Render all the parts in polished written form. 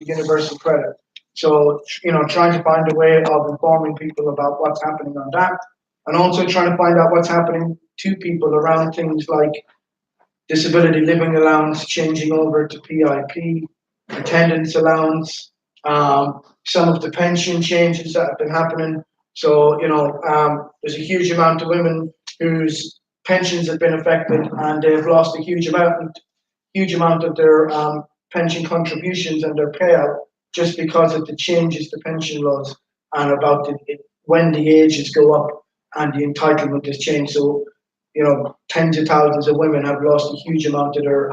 universal credit. So, trying to find a way of informing people about what's happening on that, and also trying to find out what's happening to people around things like disability living allowance changing over to PIP, attendance allowance, some of the pension changes that have been happening. So, there's a huge amount of women whose pensions have been affected and they've lost a huge amount of their pension contributions and their payout just because of the changes to pension laws and about when the ages go up and the entitlement has changed. So, tens of thousands of women have lost a huge amount of their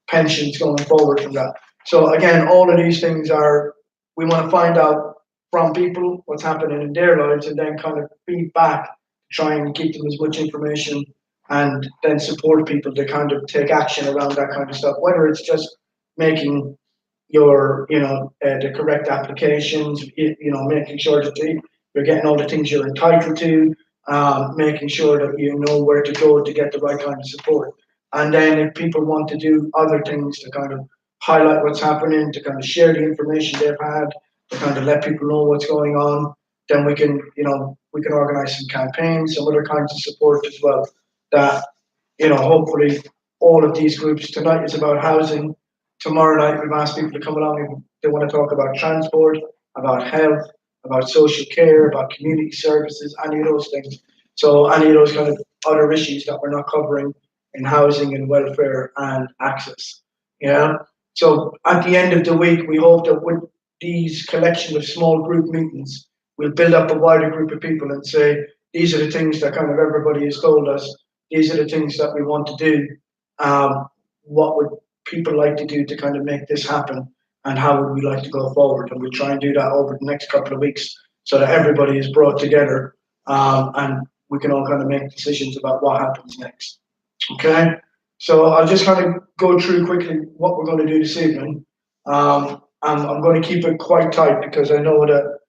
pensions going forward from that. So again, all of these things are, we want to find out from people what's happening in their lives and then kind of feed back, try and give them as much information and then support people to kind of take action around that kind of stuff, whether it's just making the correct applications, making sure that you're getting all the things you're entitled to, making sure that you know where to go to get the right kind of support. And then if people want to do other things to kind of highlight what's happening, to kind of share the information they've had, to kind of let people know what's going on, then we can organize some campaigns, some other kinds of support as well. That hopefully all of these groups, tonight is about housing. Tomorrow night we've asked people to come along if they want to talk about transport, about health, about social care, about community services, any of those things. So any of those kind of other issues that we're not covering in housing and welfare and access. Yeah. So at the end of the week, we hope that with these collection of small group meetings, we'll build up a wider group of people and say, these are the things that kind of everybody has told us. These are the things that we want to do. What would people like to do to kind of make this happen? And how would we like to go forward? And we'll try and do that over the next couple of weeks so that everybody is brought together and we can all kind of make decisions about what happens next. Okay, so I'll just kind of go through quickly what we're going to do this evening. And I'm going to keep it quite tight because I know that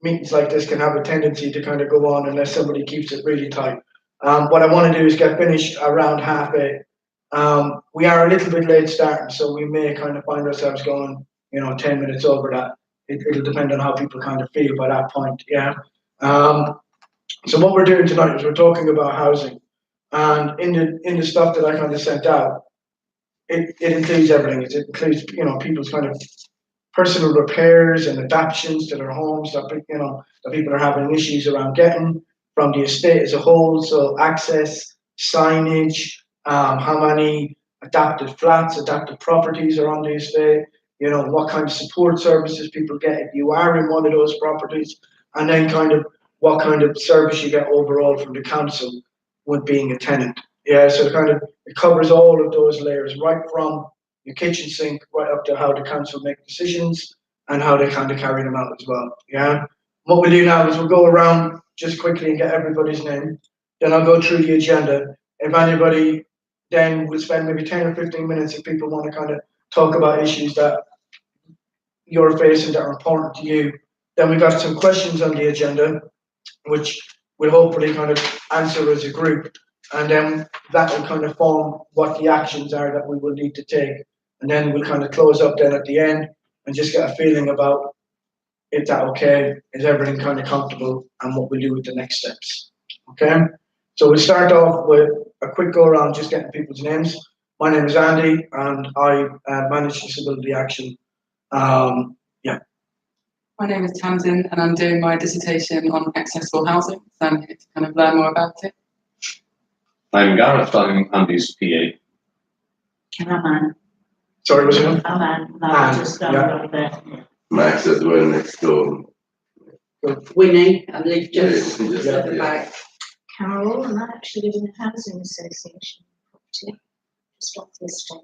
meetings like this can have a tendency to kind of go on unless somebody keeps it really tight. What I want to do is get finished around 8:30. We are a little bit late starting, so we may kind of find ourselves going, 10 minutes over that. It'll depend on how people kind of feel by that point. Yeah. Um, so what we're doing tonight is we're talking about housing, and in the stuff that I kind of sent out, it includes everything. It includes people's kind of personal repairs and adaptations to their homes that people are having issues around getting from the estate as a whole. So access, signage, how many adapted flats, adapted properties are on the estate. What kind of support services people get if you are in one of those properties, and then kind of what kind of service you get overall from the council with being a tenant. Yeah, so kind of it covers all of those layers, right from your kitchen sink right up to how the council make decisions and how they kind of carry them out as well. Yeah. What we do now is we'll go around just quickly and get everybody's name. Then I'll go through the agenda. If anybody, then we'll spend maybe 10 or 15 minutes if people want to kind of talk about issues that you're facing that are important to you. Then we got some questions on the agenda, which we'll hopefully kind of answer as a group. And then that will kind of form what the actions are that we will need to take. And then we'll kind of close up then at the end and just get a feeling about, is that okay? Is everything kind of comfortable? And what we do with the next steps. Okay? So we'll start off with a quick go around just getting people's names. My name is Andy and I manage Disability Action. Yeah. My name is Tamsin and I'm doing my dissertation on accessible housing, so I'm here to kind of learn more about it. I'm Gareth, I'm Andy's PA. And I'm Anne. Sorry, what's your name? I'm Anne. Anne, Just yeah. over there. Max as well next door. Winnie, I live just Yeah, just at the yeah. back. Carol, and I actually live in a housing association property, just off the estate.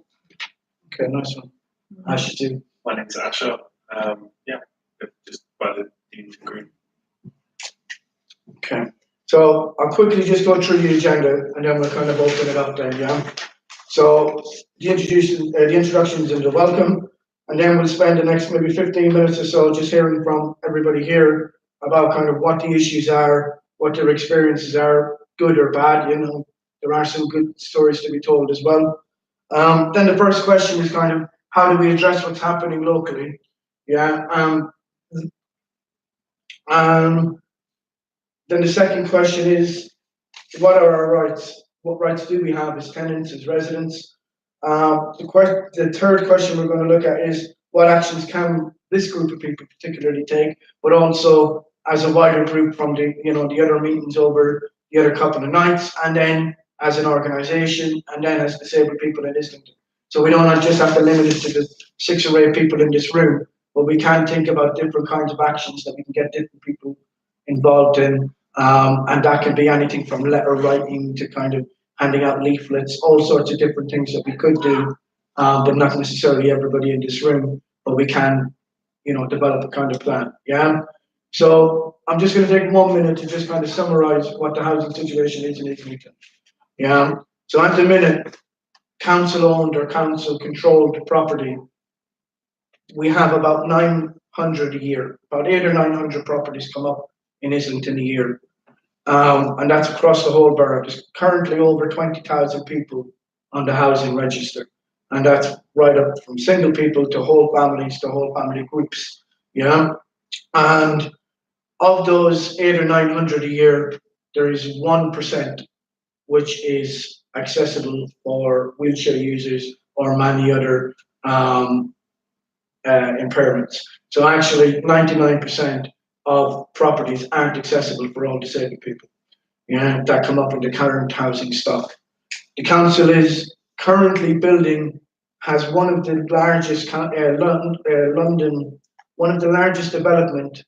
Okay, nice one. I should do. My name's Asher. Just by the Dean Green. Okay. So I'll quickly just go through the agenda and then we'll kind of open it up then, yeah? So the introductions and the welcome, and then we'll spend the next maybe 15 minutes or so just hearing from everybody here about kind of what the issues are, what their experiences are, good or bad, there are some good stories to be told as well. Then the first question is kind of how do we address what's happening locally? Yeah. Then the second question is, what are our rights? What rights do we have as tenants, as residents? The third question we're going to look at is what actions can this group of people particularly take, but also as a wider group from the other meetings over the other couple of nights, and then as an organisation, and then as disabled people in Islington. So we don't just have to limit it to the 6 or 8 people in this room, but we can think about different kinds of actions that we can get different people involved in, and that can be anything from letter writing to kind of handing out leaflets, all sorts of different things that we could do, but not necessarily everybody in this room, but we can, develop a kind of plan. Yeah. So I'm just going to take 1 minute to just kind of summarize what the housing situation is in Islington. Yeah. So at the minute, council owned or council controlled property, we have about 900 a year, about 800 or 900 properties come up in Islington a year. And that's across the whole borough. There's currently over 20,000 people on the housing register. And that's right up from single people to whole families to whole family groups. And of those 800 or 900 a year, there is 1% which is accessible for wheelchair users or many other impairments. So actually 99% of properties aren't accessible for all disabled people. That come up in the current housing stock. The council is currently has one of the largest London, one of the largest development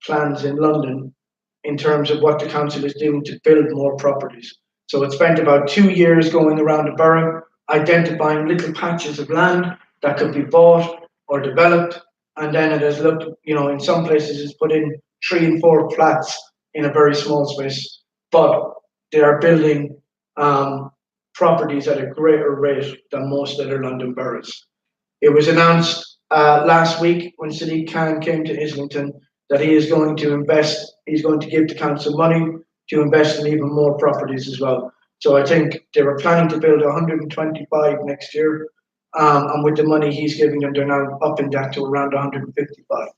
plans in London in terms of what the council is doing to build more properties. So it spent about 2 years going around the borough, identifying little patches of land that could be bought or developed, and then it has looked, in some places it's put in 3 and 4 flats in a very small space, but they are building properties at a greater rate than most other London boroughs. It was announced last week when Sadiq Khan came to Islington that he is going to invest, he's going to give the council money to invest in even more properties as well. So I think they were planning to build 125 next year, and with the money he's giving them, they're now upping that to around 155.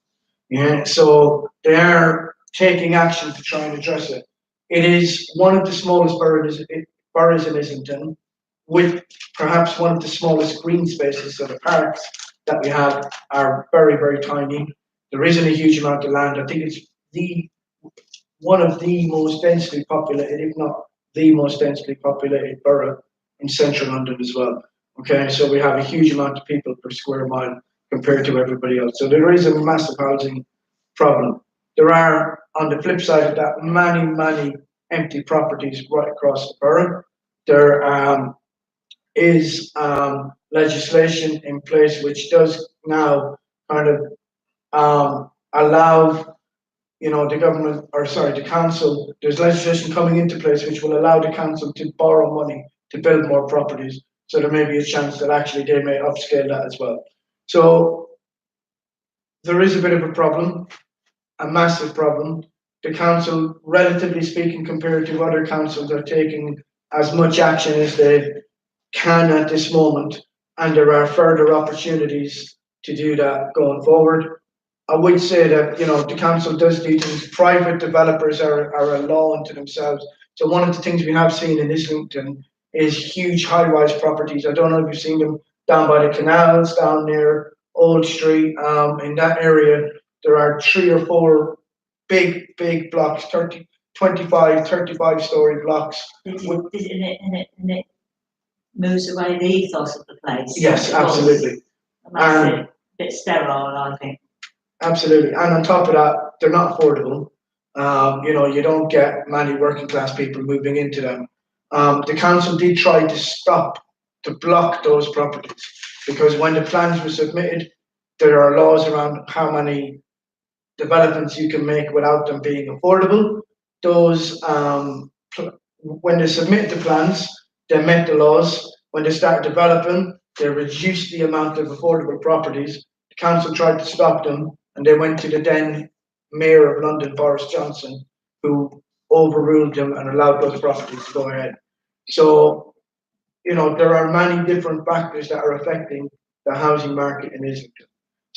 Yeah, so they are taking action to try and address it. It is one of the smallest boroughs in Islington, with perhaps one of the smallest green spaces. So the parks that we have are very, very tiny. There isn't a huge amount of land. I think it's one of the most densely populated, if not the most densely populated borough in central London as well. Okay, so we have a huge amount of people per square mile compared to everybody else. So there is a massive housing problem. There are, on the flip side of that, many, many empty properties right across the borough. There is legislation in place which does now kind of allow, the council, there's legislation coming into place which will allow the council to borrow money to build more properties. So there may be a chance that actually they may upscale that as well. So there is a bit of a problem, a massive problem. The council, relatively speaking, compared to other councils, are taking as much action as they can at this moment, and there are further opportunities to do that going forward. I would say that the council does do things. Private developers are a law unto themselves. So one of the things we have seen in Islington is huge high-rise properties. I don't know if you've seen them down by the canals, down near Old Street. In that area, there are 3 or 4 big blocks, 35 story blocks. And it moves away the ethos of the place. Yes, absolutely. And that's it. A bit sterile, I think. Absolutely. And on top of that, they're not affordable. You don't get many working class people moving into them. The council did try to block those properties, because when the plans were submitted, there are laws around how many developments you can make without them being affordable. Those, when they submit the plans, they met the laws. When they start developing, they reduced the amount of affordable properties. The council tried to stop them, and they went to the then Mayor of London, Boris Johnson, who overruled them and allowed those properties to go ahead. So, there are many different factors that are affecting the housing market in Islington.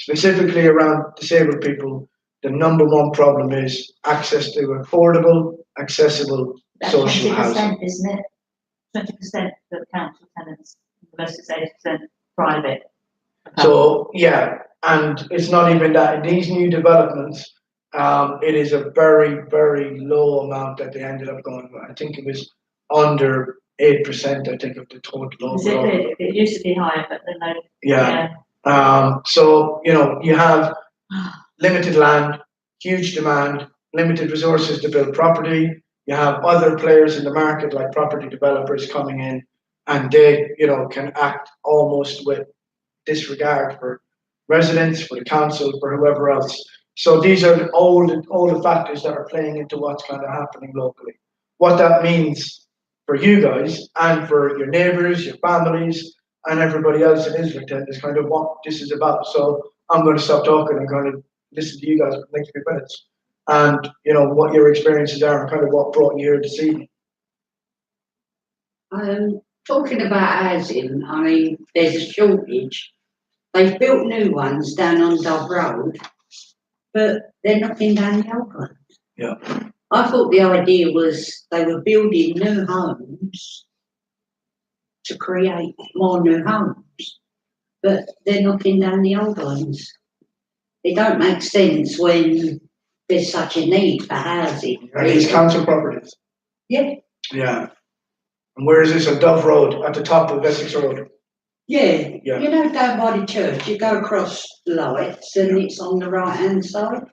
specifically around disabled people, the number one problem is access to affordable, accessible That's social 20%, housing. isn't it? 20% for council tenants, the rest is 80% private. So, yeah, and it's not even that, in these new developments, it is a very, very low amount that they ended up going with. I think it was under 8%, I think, of the total Is it overall. really? It used to be higher, but then they, Yeah, yeah. so, you know, you have limited land, huge demand, limited resources to build property. You have other players in the market like property developers coming in, and they, you know, can act almost with disregard for residents, for the council, for whoever else. So these are all the factors that are playing into what's kind of happening locally. What that means for you guys and for your neighbours, your families, and everybody else in Islington is kind of what this is about. So I'm going to stop talking and kind of listen to you guys for the next few minutes, and you know what your experiences are and kind of what brought you here this evening. Talking about housing, I mean, there's a shortage. They've built new ones down on Dove Road, but they're knocking down the old ones. Yeah. I thought the idea was they were building new homes to create more new homes, but they're knocking down the old ones. It don't make sense when there's such a need for housing. Are these council properties? Yeah. Yeah. And where is this? On Dove Road, at the top of Essex Road. Yeah, Yeah. you know, down by the church, you go across the lights and it's on the right hand side.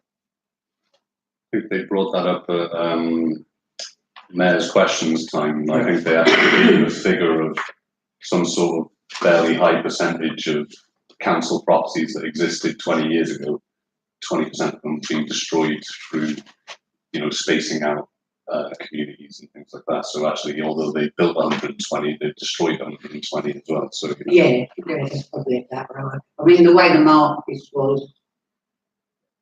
I think they brought that up at Mayor's Questions time. And I think they actually gave a figure of some sort of fairly high percentage of council properties that existed 20 years ago. 20% of them being destroyed through, you know, spacing out communities and things like that. So actually, although they built 120, they've destroyed 120 as well. So you know. Yeah, that's probably that right. I mean, the way the market was,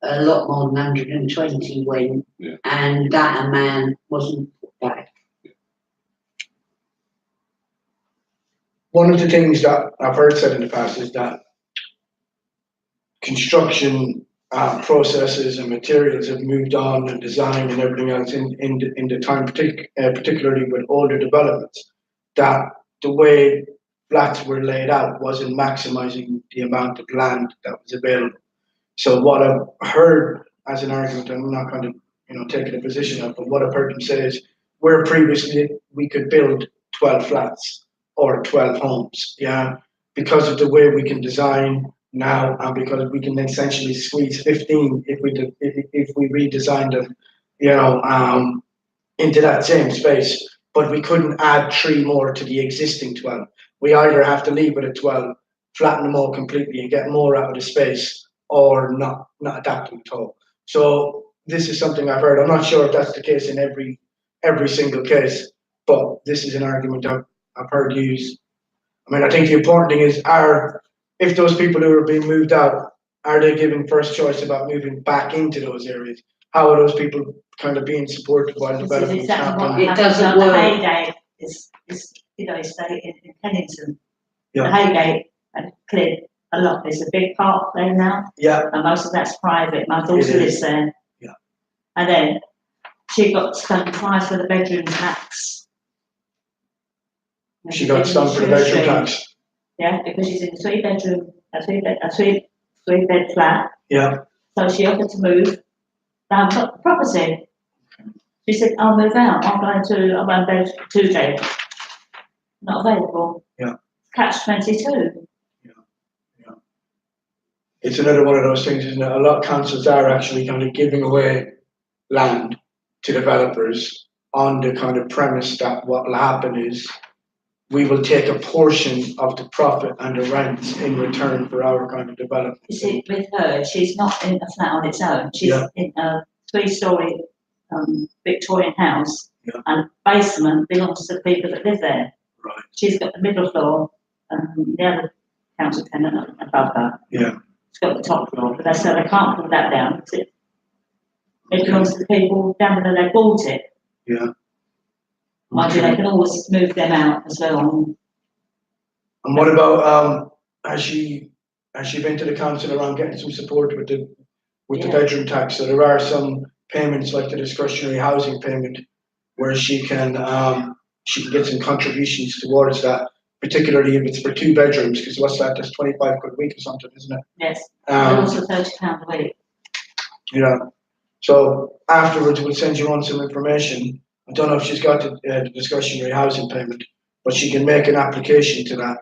a lot more than 120 went, and that amount wasn't put back. One of the things that I've heard said in the past is that construction processes and materials have moved on, and design and everything else in the time, particularly with older developments, that the way flats were laid out wasn't maximizing the amount of land that was available. So what I've heard as an argument, I'm not kind of, you know, taking a position of, but what I've heard them say is, where previously we could build 12 flats or 12 homes, yeah, because of the way we can design now, and because we can essentially squeeze 15 if we redesign them, you know, into that same space, but we couldn't add 3 more to the existing 12. We either have to leave it at 12, flatten them all completely and get more out of the space, or not adapt them at all. So this is something I've heard. I'm not sure if that's the case in every single case, but this is an argument I've heard used. I mean, I think the important thing is, if those people who are being moved out, are they given first choice about moving back into those areas? How are those people kind of being supported while This is development exactly what happening? It happens doesn't on the work. Haygate, is, you know, stay in Kennington. The Yeah. Haygate had cleared a lot, there's a big park there now, Yeah, and most of that's private, my daughter It is. lives there. Yeah. And then she got stung twice for the bedroom tax. she got stung for the bedroom tax. Yeah, because she's in a three bed flat, Yeah, so she offered to move down the property. She said, I'll move out, I'm going bed 2 bed. Not available. Yeah. Catch 22. it's another one of those things, isn't it? A lot of councils are actually kind of giving away land to developers on the kind of premise that what will happen is we will take a portion of the profit and the rents in return for our kind of development. You see, with her, she's not in a flat on its own. She's Yeah. in a 3-story Victorian house, Yeah. and basement belongs to the people that live there. Right. She's got the middle floor, the other council tenant above her. Yeah. She's got the top floor, but they said they can't pull that down because it belongs to the people down there they bought it. Yeah. Mind you, they can always move them out as well. And what about has she and she's been to the council around getting some support with the Yeah. bedroom tax. So there are some payments like the discretionary housing payment where she can get some contributions towards that, particularly if it's for 2 bedrooms, because what's that? That's 25 quid a week or something, isn't it? Yes, and Um, also £30 a week. yeah. So afterwards, we'll send you on some information. I don't know if she's got the discretionary housing payment, but she can make an application to that.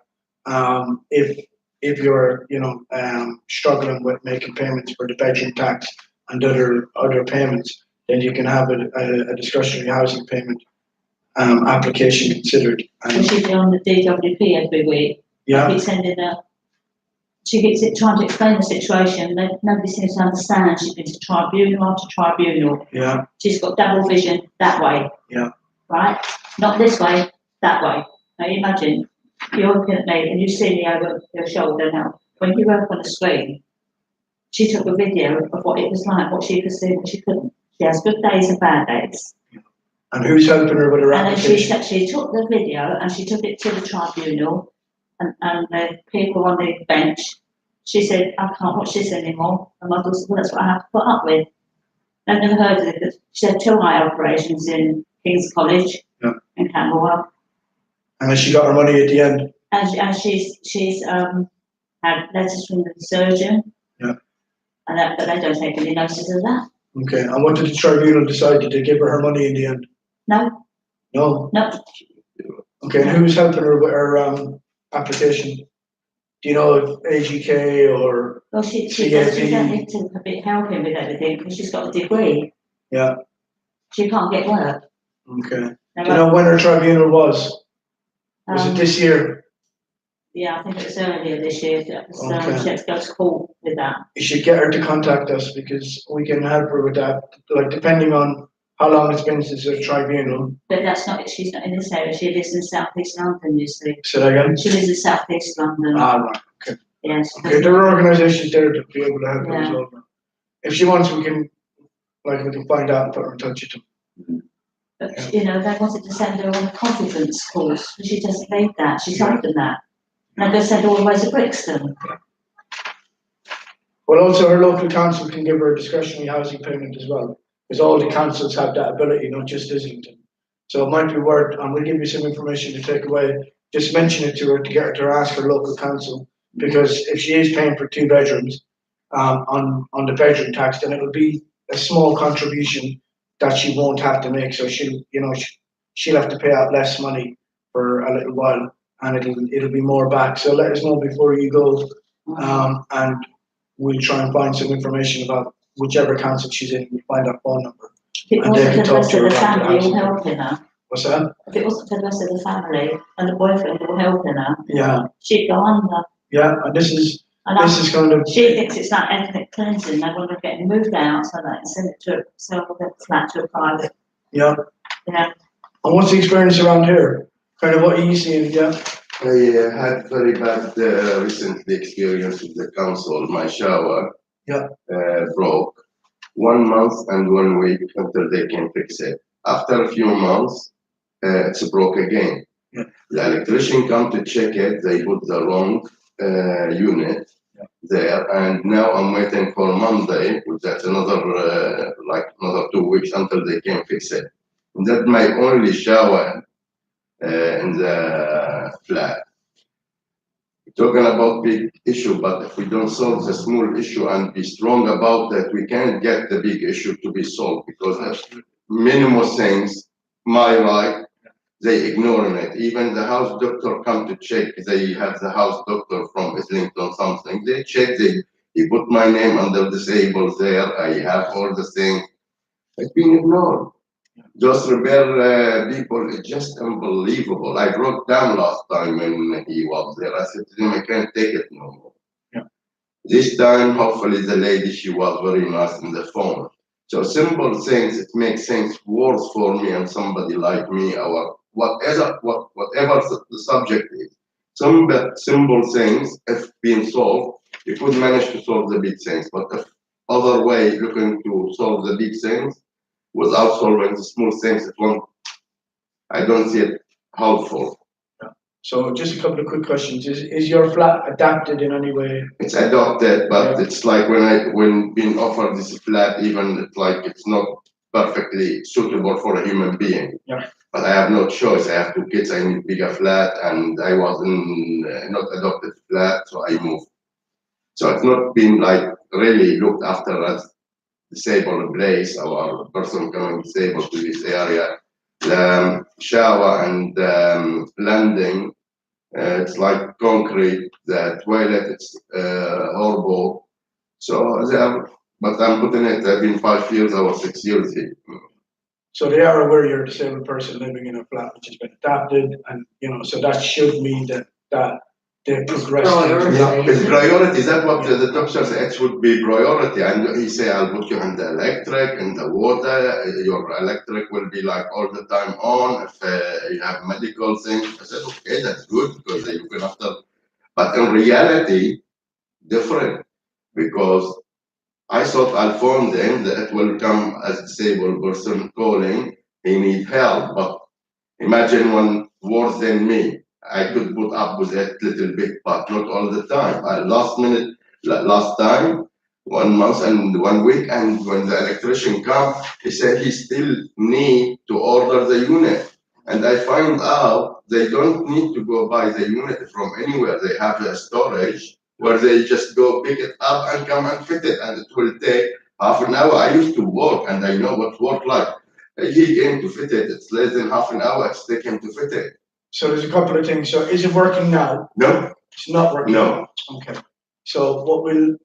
If you're, struggling with making payments for the bedroom tax and other payments, then you can have a discretionary housing payment application considered. So she'd be on the DWP every week. Yeah, Keep sending her. She keeps trying to explain the situation. Nobody seems to understand. She's been to tribunal after tribunal. yeah, She's got double vision that way. Yeah. Right? Not this way, that way. Now you imagine, you're looking at me and you see me over your shoulder now. When you work on the screen, she took a video of what it was like, what she could see, what she couldn't. She has good days and bad days. and who's helping her with her And then application? she took the video and she took it to the tribunal and the people on the bench. She said, I can't watch this anymore. And my daughter said, well, that's what I have to put up with. I've never heard of it. She had 2 eye operations in King's College Yeah. in Camberwell. And has she got her money at the end? And she's had letters from the surgeon. Yeah. And but they don't take any notice of that. Okay, and what did the tribunal decide? Did they give her money in the end? No, No. no. Okay, and who's helping her with her application? Do you know if AGK or Well, she CAB? doesn't need to a bit helping with everything because she's got a degree. Yeah. She can't get work. Okay. Do Now, you know when her tribunal was? Was it this year? Yeah, I think it was earlier this year. That was, Okay. she had to go to court with that. You should get her to contact us because we can help her with that. Like depending on how long it's been since the tribunal. But she's not in this area. She lives in South East London, you see. Say that again? She lives in South East London. Ah, right. Okay. Yes. Okay, there are organisations there to be able to help her as Yeah. well. If she wants, we can find out and put her in touch with them. But, they wanted to send her on a confidence course, but she doesn't need that. She's told them that. And they're going to send her all the way to Brixton. Well, also her local council can give her a discretionary housing payment as well, because all the councils have that ability, not just Islington. So it might be worth, and we'll give you some information to take away, just mention it to her to get her to ask her local council, because if she is paying for 2 bedrooms on the bedroom tax, then it'll be a small contribution that she won't have to make. So she'll have to pay out less money for a little while, and it'll be more back. So let us know before you go, and we'll try and find some information about whichever council she's in. We'll find her phone number. If it And they wasn't can for the talk rest to of her the about the family all housing. helping her, What's that? if it wasn't for the rest of the family and the boyfriend all helping her, Yeah, she'd go under. yeah. And this is kind of She thinks it's like ethnic cleansing. They want to get moved out so they can send it to sell the flat to a private. yeah. Yeah. And what's the experience around here? Kind of what are you seeing? Yeah. I had very bad recently experience with the council. My shower broke 1 month and 1 week until they can fix it. After a few months, it's broke again. Yeah. The electrician come to check it. They put the wrong unit there, and now I'm waiting for Monday. That's another 2 weeks until they can fix it. And that's my only shower in the flat. Talking about big issue, but if we don't solve the small issue and be strong about that, we can't get the big issue to be solved, because minimum things, my right, they ignoring it. Even the house doctor come to check. They have the house doctor from Islington something. They check. He put my name under disabled there. I have all the things. It's been ignored. Those repair people, it's just unbelievable. I broke down last time when he was there. I said to him, I can't take it no more. Yeah. This time, hopefully the lady, she was very nice on the phone. So simple things, it makes things worse for me and somebody like me, or whatever the subject is. Some simple things, if being solved, you could manage to solve the big things. But if other way looking to solve the big things, without solving the small things, I don't see it helpful. So just a couple of quick questions. Is your flat adapted in any way? It's adopted, but it's like when being offered this flat, even it's like it's not perfectly suitable for a human being. Yeah. But I have no choice. I have 2 kids. I need bigger flat, and I was in not adopted flat, so I moved. So it's not been like really looked after as disabled place or a person coming disabled to this area. The shower and landing, it's like concrete. The toilet, it's horrible. So they are, but I'm putting it. I've been 5 years or 6 years here. So they are aware you're a disabled person living in a flat which has been adapted, and so that should mean that they progress. priority. Yeah, it's priority. That's what the doctor said. It should be priority. And he said, I'll put you in the electric, in the water. Your electric will be like all the time on. If you have medical things, I said, okay, that's good because you can after. But in reality, different because I thought I'll phone them that it will come as disabled person calling. He need help, but imagine one worse than me. I could put up with it little bit, but not all the time. Last time, 1 month and 1 week, and when the electrician come, he said he still need to order the unit. And I find out they don't need to go buy the unit from anywhere. They have a storage where they just go pick it up and come and fit it, and it will take half an hour. I used to work, and I know what work like. He came to fit it. It's less than half an hour. It's taken to fit it. So there's a couple of things. So is it working now? No, It's not working. no. Okay. So what we'll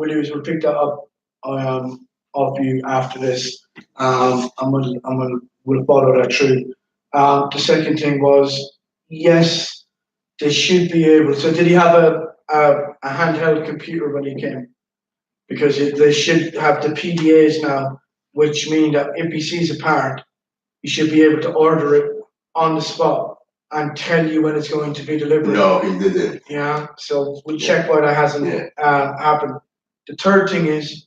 do is we'll pick that up of you after this, and we'll follow that through. The second thing was, yes, they should be able. So did he have a handheld computer when he came? Because they should have the PDAs now, which mean that if he sees a part, he should be able to order it on the spot and tell you when it's going to be delivered. No, he didn't. Yeah, so we'll check why that hasn't happened. The third thing is,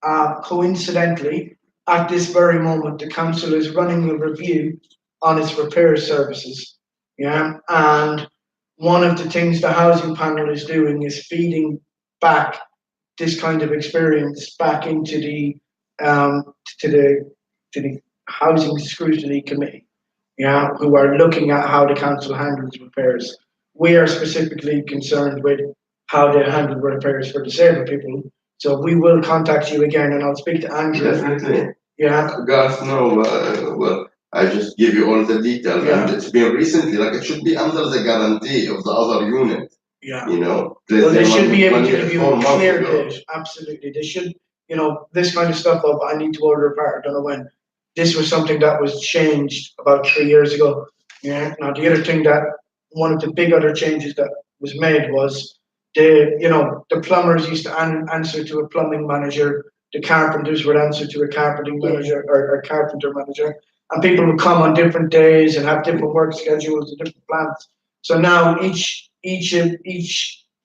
coincidentally, at this very moment, the council is running a review on its repair services. Yeah, and one of the things the housing panel is doing is feeding back this kind of experience back into the housing scrutiny committee, who are looking at how the council handles repairs. We are specifically concerned with how they handle repairs for disabled people. So we will contact you again, and I'll speak to Andrew. Definitely. Yeah. Guys, no, well, I just give you all the details, and it's been recently, like it should be under the guarantee of the other unit. Yeah. Well, they should be able to give you 4 a months clear ago. date. Absolutely. They should, this kind of stuff of I need to order a part, I don't know when. This was something that was changed about 3 years ago. Yeah. Now the other thing that one of the big other changes that was made was the plumbers used to answer to a plumbing manager, the carpenters would answer to a carpenting manager or carpenter manager, and people would come on different days and have different work schedules and different plans. So now each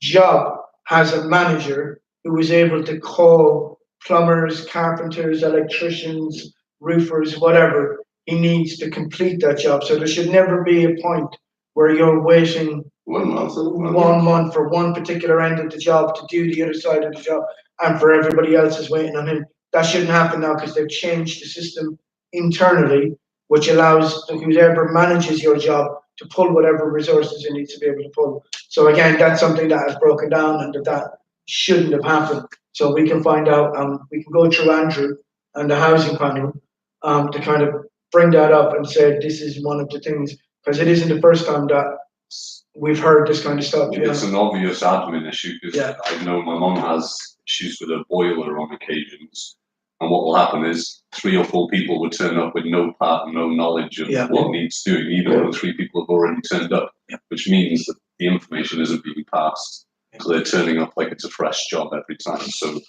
job has a manager who is able to call plumbers, carpenters, electricians, roofers, whatever he needs to complete that job. So there should never be a point where you're waiting 1 month. 1 month for one particular end of the job to do the other side of the job, and for everybody else is waiting on him. That shouldn't happen now because they've changed the system internally, which allows whoever manages your job to pull whatever resources it needs to be able to pull. So again, that's something that has broken down and that shouldn't have happened. So we can find out, we can go through Andrew and the housing panel to kind of bring that up and say this is one of the things, because it isn't the first time that we've heard this kind of stuff. It's an obvious admin issue because I know my mum has issues with her boiler on occasions, and what will happen is 3 or 4 people would turn up with no part and no knowledge of what needs doing, even though 3 people have already turned up, which means that the information isn't being passed. So they're turning up like it's a fresh job every time. So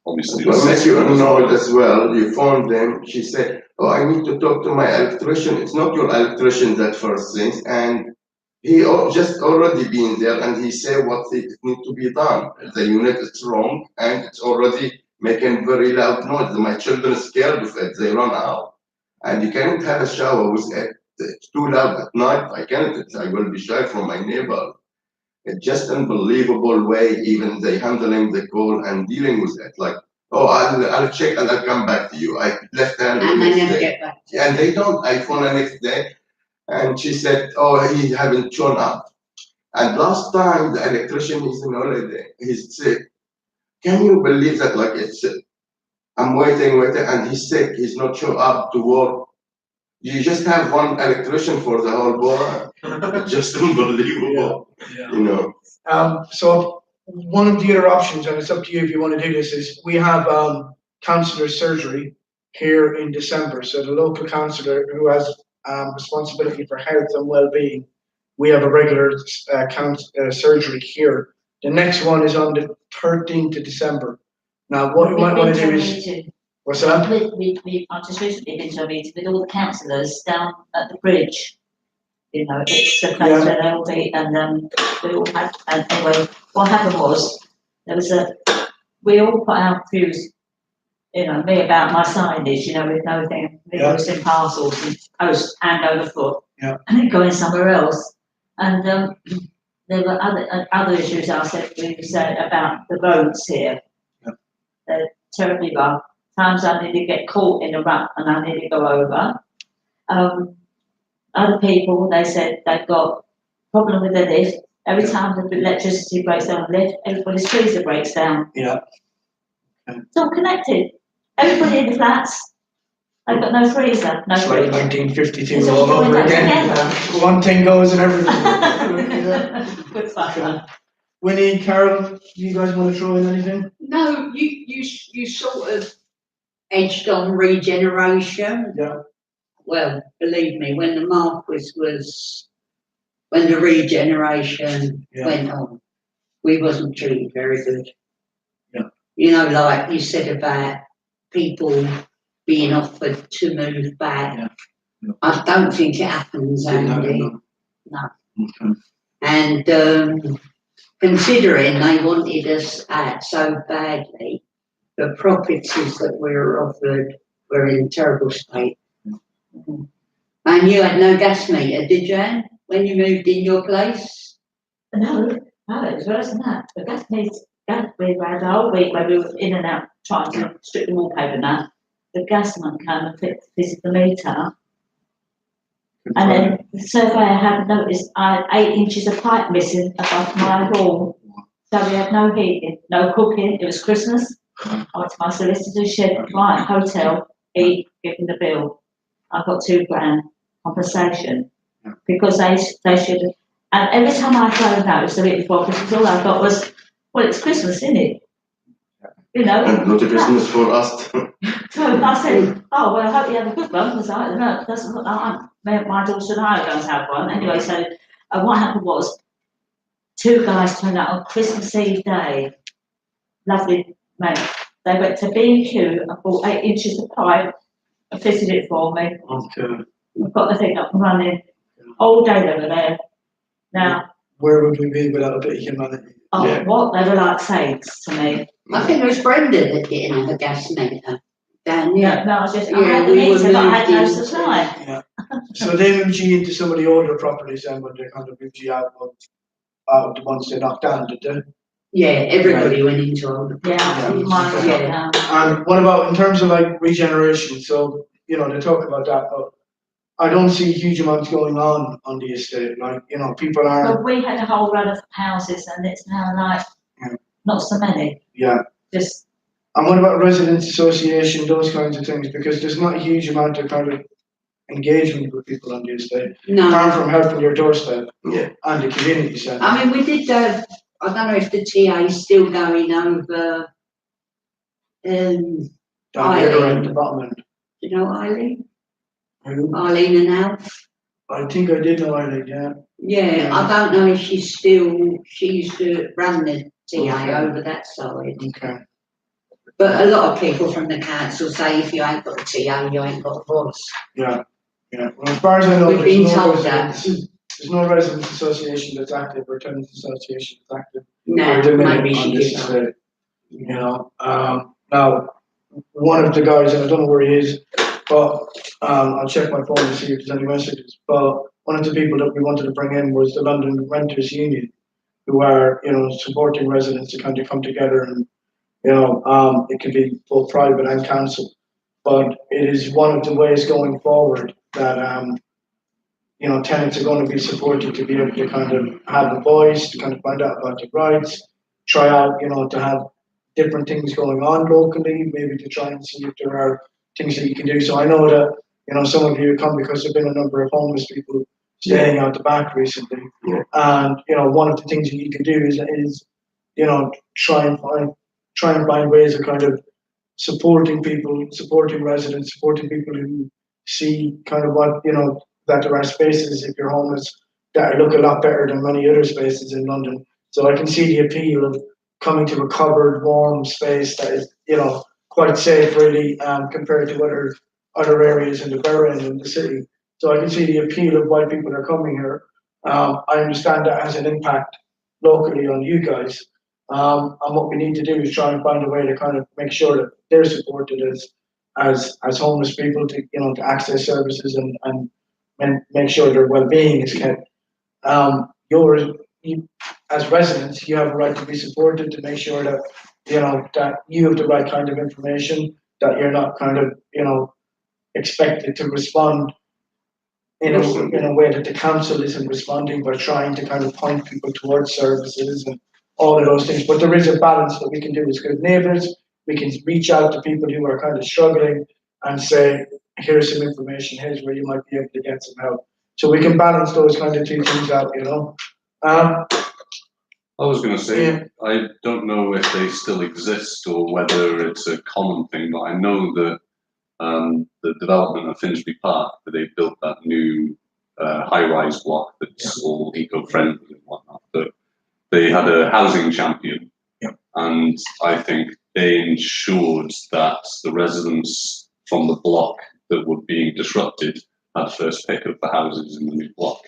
obviously, well, make you know it as well. You phone them. She said, "Oh, I need to talk to my electrician." It's not your electrician that first thing, and he just already been there, and he said what it need to be done. The unit is wrong, and it's already making very loud noise. My children are scared of it. They run out, and you can't have a shower with it it's too loud at night. I can't. I will be shy from my neighbor. It's just unbelievable way even they handling the call and dealing with it. Like, oh, I'll check and I'll come back to you. I left hand And they next never day. get back. And they don't. I phone the next day, and she said, "Oh, he haven't shown up." And last time the electrician is on holiday, he's sick. Can you believe that? Like it's, I'm waiting, and he's sick. He's not show up to work. You just have one electrician for the whole borough. It's just unbelievable, you know. So one of the other options, and it's up to you if you want to do this, is we have councillor surgery here in December. So the local councillor who has responsibility for health and well-being, we have a regular surgery here. The next one is on the 13th of December. Now, what we might want to do is, what's that? I've just recently been to a meeting with all the councillors down at the bridge. You know, it's the place Yeah. where they all meet, and we all had, and anyway, what happened was, we all put our views, you know, me about my signage, you know, with no thing, Yeah. it was in parcels and post and over foot. Yeah. And then going somewhere else. And there were other issues I said about the roads here. Yeah. They're terribly rough. Times I nearly get caught in a rut and I nearly go over. Other people, they said they've got problem with their lift. Every time the electricity breaks down the lift, everybody's freezer breaks down. Yeah. It's all connected. Everybody in the flats, they've got no freezer, no It's like freezer. 1952 It's all all over joined up again. together. One thing goes and everything. Yeah. Good fun. Winnie, Carol, do you guys want to throw in anything? No, you sort of edged on regeneration. Yeah. Well, believe me, when the Marquis was, when the regeneration Yeah. went on, we wasn't treated very good. Yeah. You know, like you said about people being offered to move back. Yeah. Yeah. I don't think it happens, Andy. No. Okay. And considering they wanted us out so badly, the properties that we were offered were in terrible state. And you had no gas meter, did you, Anne, when you moved in your place? No, it was worse than that. The gas meters, we had a whole week where we were in and out trying to strip the wallpaper and that. The gas man came and fitted the meter. And then the surveyor had noticed I had 8 inches of pipe missing above my wall. So we had no heating, no cooking. It was Christmas. I went to my solicitor, shed, right, hotel, eat, give them the bill. I got £2,000 compensation because they should have. And every time I phoned out, it was the week before Christmas, all I got was, well, it's Christmas, isn't it? You know? Not a Christmas for us. So I said, oh, well, I hope you have a good one, because I don't know, it doesn't look like my daughter and I are going to have one. Anyway, so what happened was, 2 guys turned out on Christmas Eve day. Lovely mate. They went to B&Q and bought 8 inches of pipe and fitted it for me. Okay. I've got the thing up and running. All day they were there. Now, Where would we be without a bit of humanity? oh, Yeah. what? They were like saints to me. I think it was Brenda that didn't have a gas meter. Dan, Yeah, no, I was just, I Yeah, had the we were meter, but I had no moved into- supply. Yeah. So they moved you into some of the older properties then, when they kind of moved you out of the ones they knocked down, did they? Yeah, everybody went into older. Yeah, Yeah. mine was Yeah. down. And what about in terms of like regeneration? So, you know, they talk about that, but I don't see huge amounts going on the estate. Like, you know, people are, Well, we had a whole run of houses and it's now like, Yeah. not so many, yeah. just, And what about residents association, those kinds of things? Because there's not a huge amount of kind of engagement with people on the estate, No, apart from helping your doorstep Yeah. and the community centre. I mean, we did, I don't know if the TA is still going over, Down the other end, the bottom end. you know Eileen? Who? Eileen and Alf? I think I did know Eileen, yeah. Yeah, I don't know if she used to run the TA over that side. Okay. But a lot of people from the council say if you ain't got a TA, you ain't got a voice. Yeah, yeah. Well, as far as I know, We've been there's no told that. residents, there's no residents association that's active or tenants association that's active. No, at the minute maybe on she this did. estate. You know, now, one of the guys, and I don't know where he is, but but I'll check my phone to see if there's any messages. But one of the people that we wanted to bring in was the London Renters Union, who are, supporting residents to kind of come together and, it can be both private and council. But it is one of the ways going forward that, tenants are going to be supported to be able to kind of have a voice, to kind of find out about their rights, try out, to have different things going on locally, maybe to try and see if there are things that you can do. So I know that, some of you come because there have been a number of homeless people staying out the back recently. Yeah. And, one of the things that you can do is try and find ways of kind of supporting people, supporting residents, supporting people who see kind of what, that there are spaces if you're homeless that look a lot better than many other spaces in London. So I can see the appeal of coming to a covered, warm space that is, quite safe really, compared to other areas in the borough and in the city. So I can see the appeal of why people are coming here. I understand that has an impact locally on you guys. And what we need to do is try and find a way to kind of make sure that they're supported as homeless people to, to access services and make sure their well-being is kept. As residents, you have a right to be supported, to make sure that, that you have the right kind of information, that you're not kind of, expected to respond in a way that the council isn't responding, by trying to kind of point people towards services and all of those things. But there is a balance that we can do as good neighbours. We can reach out to people who are kind of struggling and say, here's some information, here's where you might be able to get some help. So we can balance those kind of two things out, I was going to say, Yeah. I don't know if they still exist or whether it's a common thing, but I know that the development of Finsbury Park, that they built that new high-rise block that's all eco-friendly and whatnot, but they had a housing champion, and I think they ensured that the residents from the block that were being disrupted had first pick of the houses in the new block.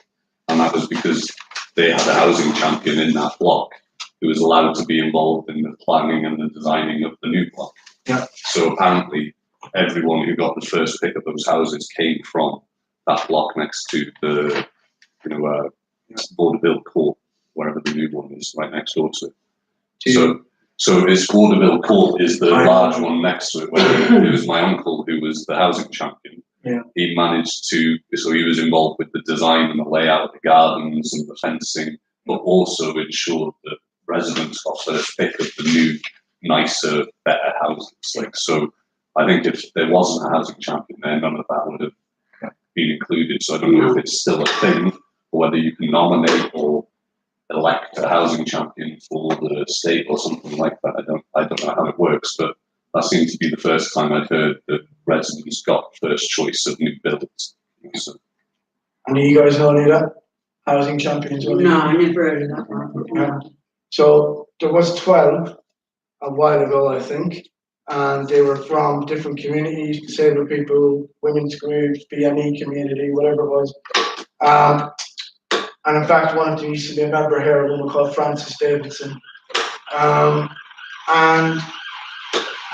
And that was because they had a housing champion in that block who was allowed to be involved in the planning and the designing of the new block. Yeah. So apparently everyone who got the first pick of those houses came from that block next to the, Vaudeville Court, wherever the new one is, right next door to it. So it's Vaudeville Court is the large one next to it, where it was my uncle who was the housing champion. Yeah. He managed to, so he was involved with the design and the layout of the gardens and the fencing, but also ensured that residents got first pick of the new, nicer, better houses. So I think if there wasn't a housing champion there, none of that would have been included. So I don't know if it's still a thing, or whether you can nominate or elect a housing champion for the state or something like that. I don't know how it works, but that seemed to be the first time I'd heard that residents got first choice of new builds. So, And do you guys know any of that? Housing champions? No, I never heard of that one. So there was 12 a while ago, I think, and they were from different communities, disabled people, women's groups, BME community, whatever it was. And in fact, one of them used to be a member here, a woman called Frances Davidson. And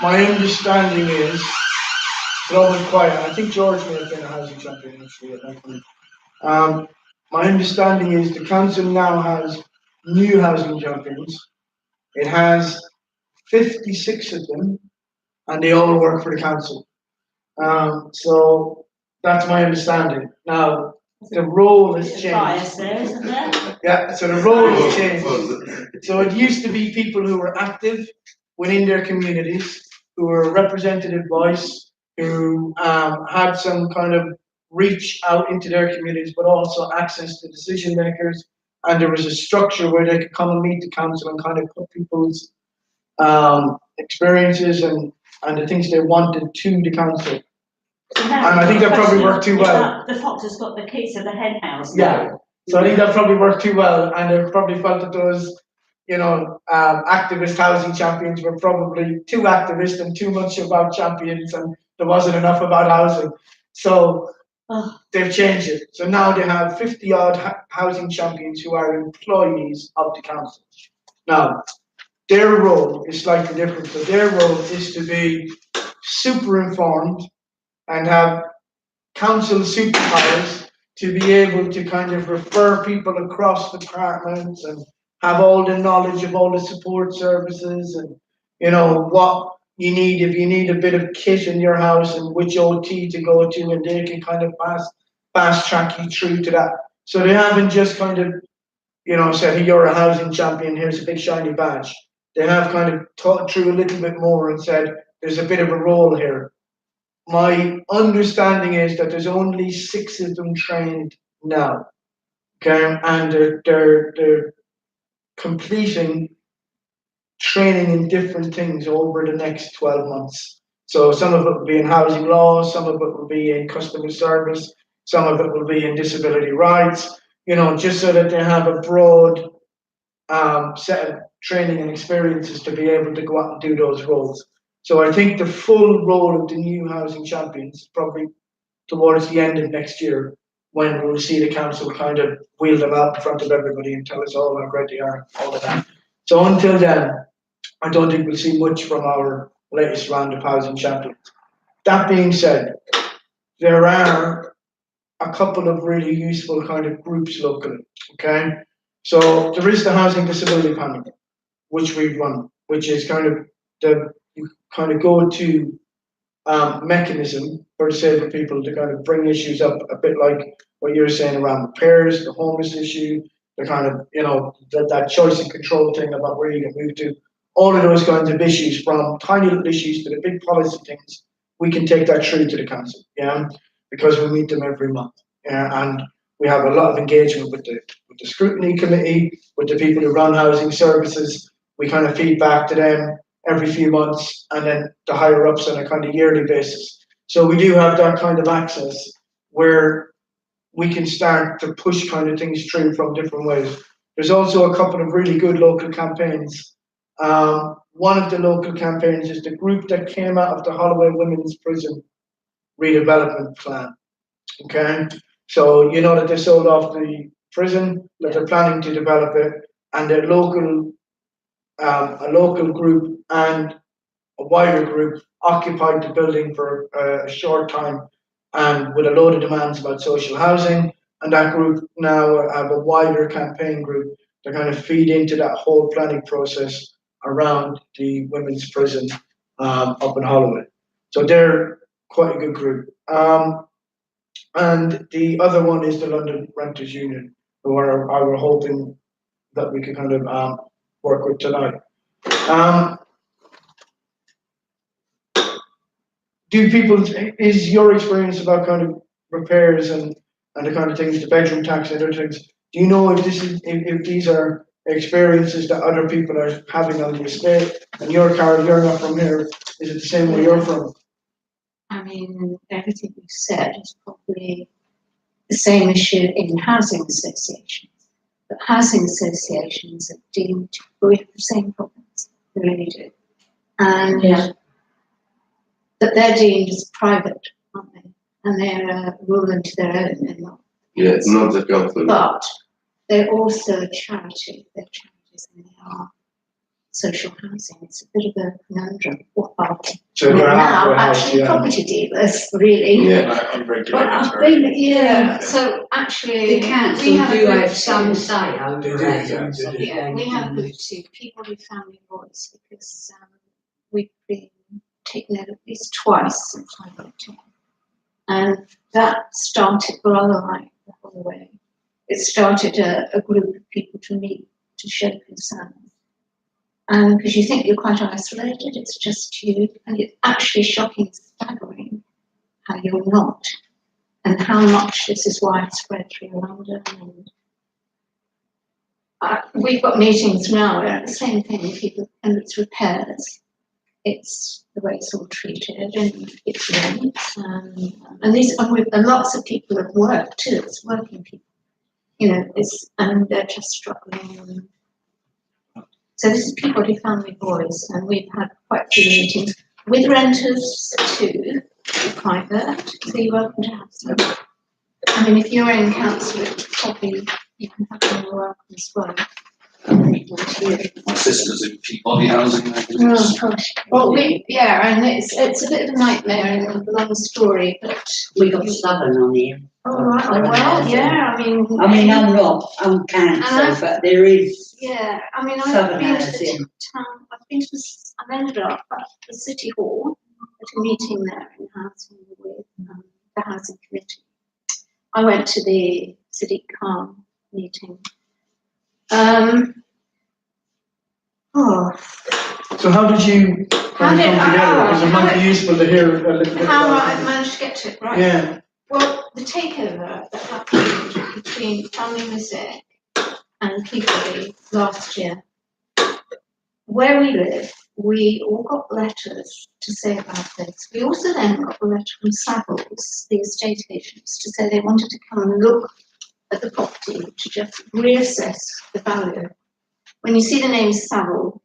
my understanding is, it's always quiet, I think George may have been a housing champion actually at that point. My understanding is the council now has new housing champions. It has 56 of them, and they all work for the council. So that's my understanding. Now, the role has There's a bias changed. there, isn't there? Yeah, so the role has changed. So it used to be people who were active within their communities, who were a representative voice, who had some kind of reach out into their communities, but also access to decision makers. And there was a structure where they could come and meet the council and kind of put people's experiences and the things they wanted to the council. And I think that probably worked too well. The fox has got the keys to the hen house. Yeah. So I think that probably worked too well, and they probably felt that those, activist housing champions were probably too activist and too much about champions, and there wasn't enough about housing. So they've changed it. So now they have 50 odd housing champions who are employees of the council. Now, their role is slightly different. So their role is to be super informed and have council superpowers to be able to kind of refer people across departments and have all the knowledge of all the support services and, you know, what you need, if you need a bit of kit in your house and which OT to go to, and they can kind of fast track you through to that. So they haven't just kind of, you know, said, hey, you're a housing champion, here's a big shiny badge. They have kind of thought through a little bit more and said, there's a bit of a role here. My understanding is that there's only 6 of them trained now, okay, and they're completing training in different things over the next 12 months. So some of it will be in housing law, some of it will be in customer service, some of it will be in disability rights, you know, just so that they have a broad set of training and experiences to be able to go out and do those roles. So I think the full role of the new housing champions is probably towards the end of next year, when we'll see the council kind of wheel them out in front of everybody and tell us all how great they are, all of that. So until then, I don't think we'll see much from our latest round of housing champions. That being said, there are a couple of really useful kind of groups locally, okay? So there is the Housing Disability Panel, which we run, which is kind of the go-to mechanism for disabled people to kind of bring issues up, a bit like what you're saying around repairs, the homeless issue, the kind of, you know, that choice and control thing about where you get moved to, all of those kinds of issues, from tiny little issues to the big policy things. We can take that through to the council, yeah, because we meet them every month, yeah, and we have a lot of engagement with the scrutiny committee, with the people who run housing services. We kind of feed back to them every few months, and then the higher ups on a kind of yearly basis. So we do have that kind of access where we can start to push kind of things through from different ways. There's also a couple of really good local campaigns. One of the local campaigns is the group that came out of the Holloway Women's Prison redevelopment plan. Okay, so you know that they sold off the prison, that they're planning to develop it, and a local group and a wider group occupied the building for a short time, and with a load of demands about social housing. And that group now have a wider campaign group to kind of feed into that whole planning process around the women's prison up in Holloway. So they're quite a good group. And the other one is the London Renters Union, who I were hoping that we could kind of work with tonight. Is your experience about kind of repairs and the kind of things, the bedroom tax and other things, do you know if these are experiences that other people are having on the estate? And your Carol, you're not from here, is it the same where you're from? I mean, everything you said is probably the same issue in housing associations. But housing associations are deemed to have the same problems, they really do. And that they're deemed as private, aren't they? And they're a rule unto their own, they're not. Yes, not the council. But they're also a charity, they're charities and they are social housing. It's a bit of a conundrum. What are they? So they're Now, house, actually, yeah. property dealers, really. Yeah. But I've been, yeah, so actually. The council we have a do group have some too. say over They do, it. yeah, and they some do. Yeah, we have a group things. too, People with Family Voice, because we've been taken out at least twice since I got here. And that started rather like the whole way. It started a group of people to meet to show concern. And because you think you're quite isolated, it's just you, and it's actually shocking, staggering how you're not, and how much this is widespread through London. And we've got meetings now where the same thing with people, and it's repairs. It's the way it's all treated, and it's rents, and these, and with lots of people at work too. It's working people, you know. And they're just struggling. So this is Peabody Family Voice, and we've had quite a few meetings with renters too, private. So you're welcome to have some. I mean, if you're in council, it's probably you can have them welcome as well. My sister's in Peabody Housing. Oh, gosh. Well, and it's a bit of a nightmare and a long story, but. We got Southern on here. Oh, right, well, yeah, I'm not, I'm cancer, but there is Yeah, I mean, Southern I've been to housing. the town, I've ended up at the City Hall at a meeting there in housing with the Housing Committee. I went to the City Calm meeting. So how did you come together? Because it might be useful to hear a little bit How about I managed to get to it, right? Yeah, Well, the takeover that happened between Family Mosaic and Peabody last year, where we live, we all got letters to say about this. We also then got a letter from Savills, the estate agents, to say they wanted to come and look at the property to just reassess the value. When you see the name Saville,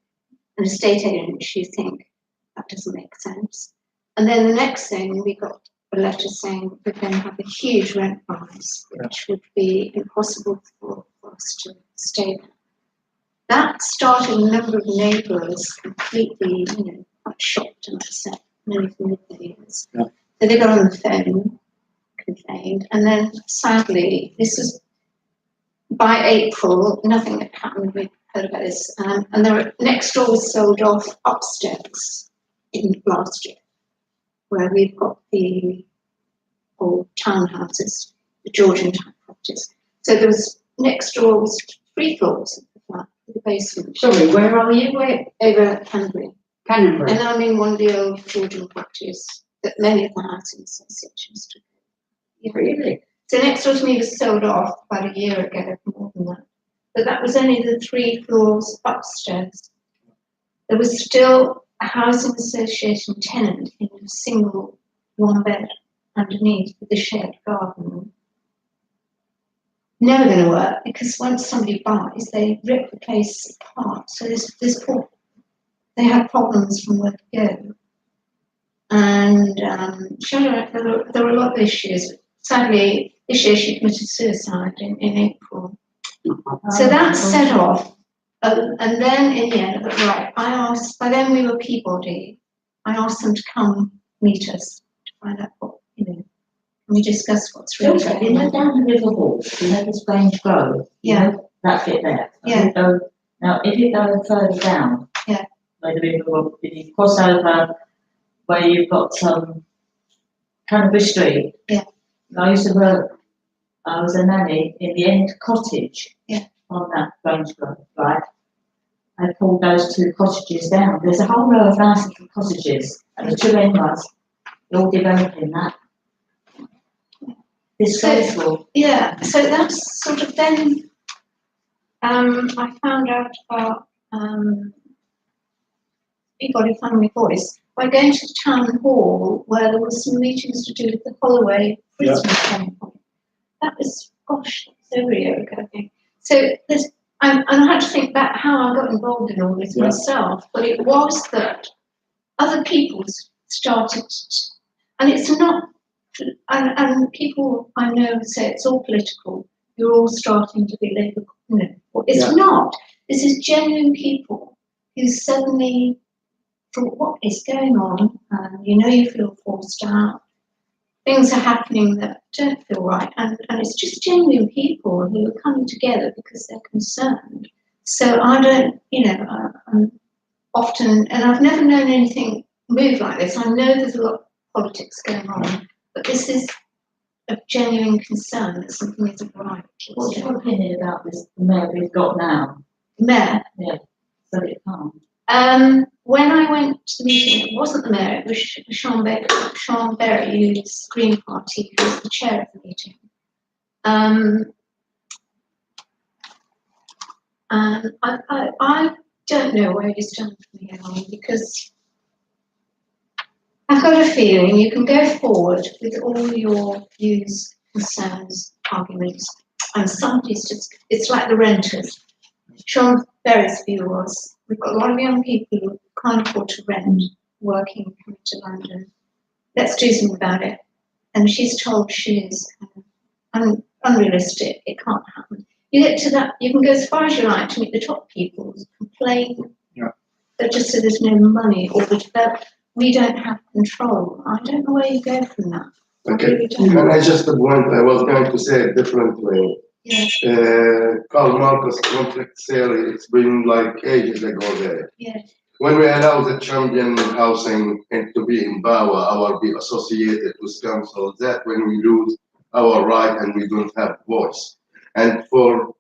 an estate agent, you think that doesn't make sense. And then the next thing, we got a letter saying we're going to have a huge rent rise, which would be impossible for us to stay there. That started a number of neighbours completely, quite shocked and upset, many familiar neighbours. Yeah. So they got on the phone, complained, and then sadly, this was by April, nothing had happened. We heard about this, and next door was sold off upstairs in last year, where we've got the old townhouses, the Georgian type properties. So there was next door was 3 floors of the flat, with the basement. Sorry, where are you? Where? Over at Canterbury. Canterbury. And I'm in one of the old Georgian properties that many of the housing associations took. Yeah. Really? So next door to me was sold off about a year ago, more than that. But that was only the 3 floors upstairs. There was still a housing association tenant in a single 1-bed underneath with a shared garden. Never going to work because once somebody buys, they rip the place apart. So they have problems from where to go. And there were a lot of issues. Sadly, this year she committed suicide in April. So that set off, and then in the end, right, I asked, by then we were Peabody, I asked them to come meet us to find out what, can we discuss what's really You going know, on. down the River Hall, the Grange Grove, Yeah. that bit there. Yeah. Now, if you go further down, Yeah. where the River Hall, if you cross over where you've got Canterbury Street. Yeah. I used to work, I was a nanny in the end cottage. Yeah. On that Grange Grove, right? I pulled those 2 cottages down. There's a whole row of nice little cottages, and the 2 end ones, they're all developing that. Disgraceful. Yeah, so that's sort of then, I found out about Peabody Family Voice by going to the town hall where there was some meetings to do with the Holloway Christmas campaign. That was, gosh, that was over a year ago, I think. So there's, and I had to think back how I got involved in all this myself, but it was that other people started, and it's not, and people I know say it's all political, you're all starting to be Labour, well, it's not. This is genuine people who suddenly thought, what is going on? You feel forced out. Things are happening that don't feel right, and it's just genuine people who are coming together because they're concerned. So I don't, I'm often, and I've never known anything move like this. I know there's a lot of politics going on, but this is a genuine concern that something isn't right. What's your opinion about this mayor we've got now? Mayor? Yeah, so it can't. When I went to the meeting, it wasn't the mayor, it was Sean Berry, who's Green Party, who was the chair of the meeting. And I don't know where you stand from here on, because I've got a feeling you can go forward with all your views, concerns, arguments, and somebody's just, it's like the renters. Sean Berry's view was, we've got a lot of young people who can't afford to rent, working, coming to London. Let's do something about it. And she's told she is unrealistic, it can't happen. you get to that, you can go as far as you like to meet the top people, complain. Yeah. That just so there's no money or that we don't have control. I don't know where you go from that. I Okay, really don't. and I just want, I was going to say it differently. Yeah, Karl Marx contract theory, it's been like ages ago there. yeah, When we allow the champion housing and to be in power or be associated with council, that when we lose our right and we don't have voice. And for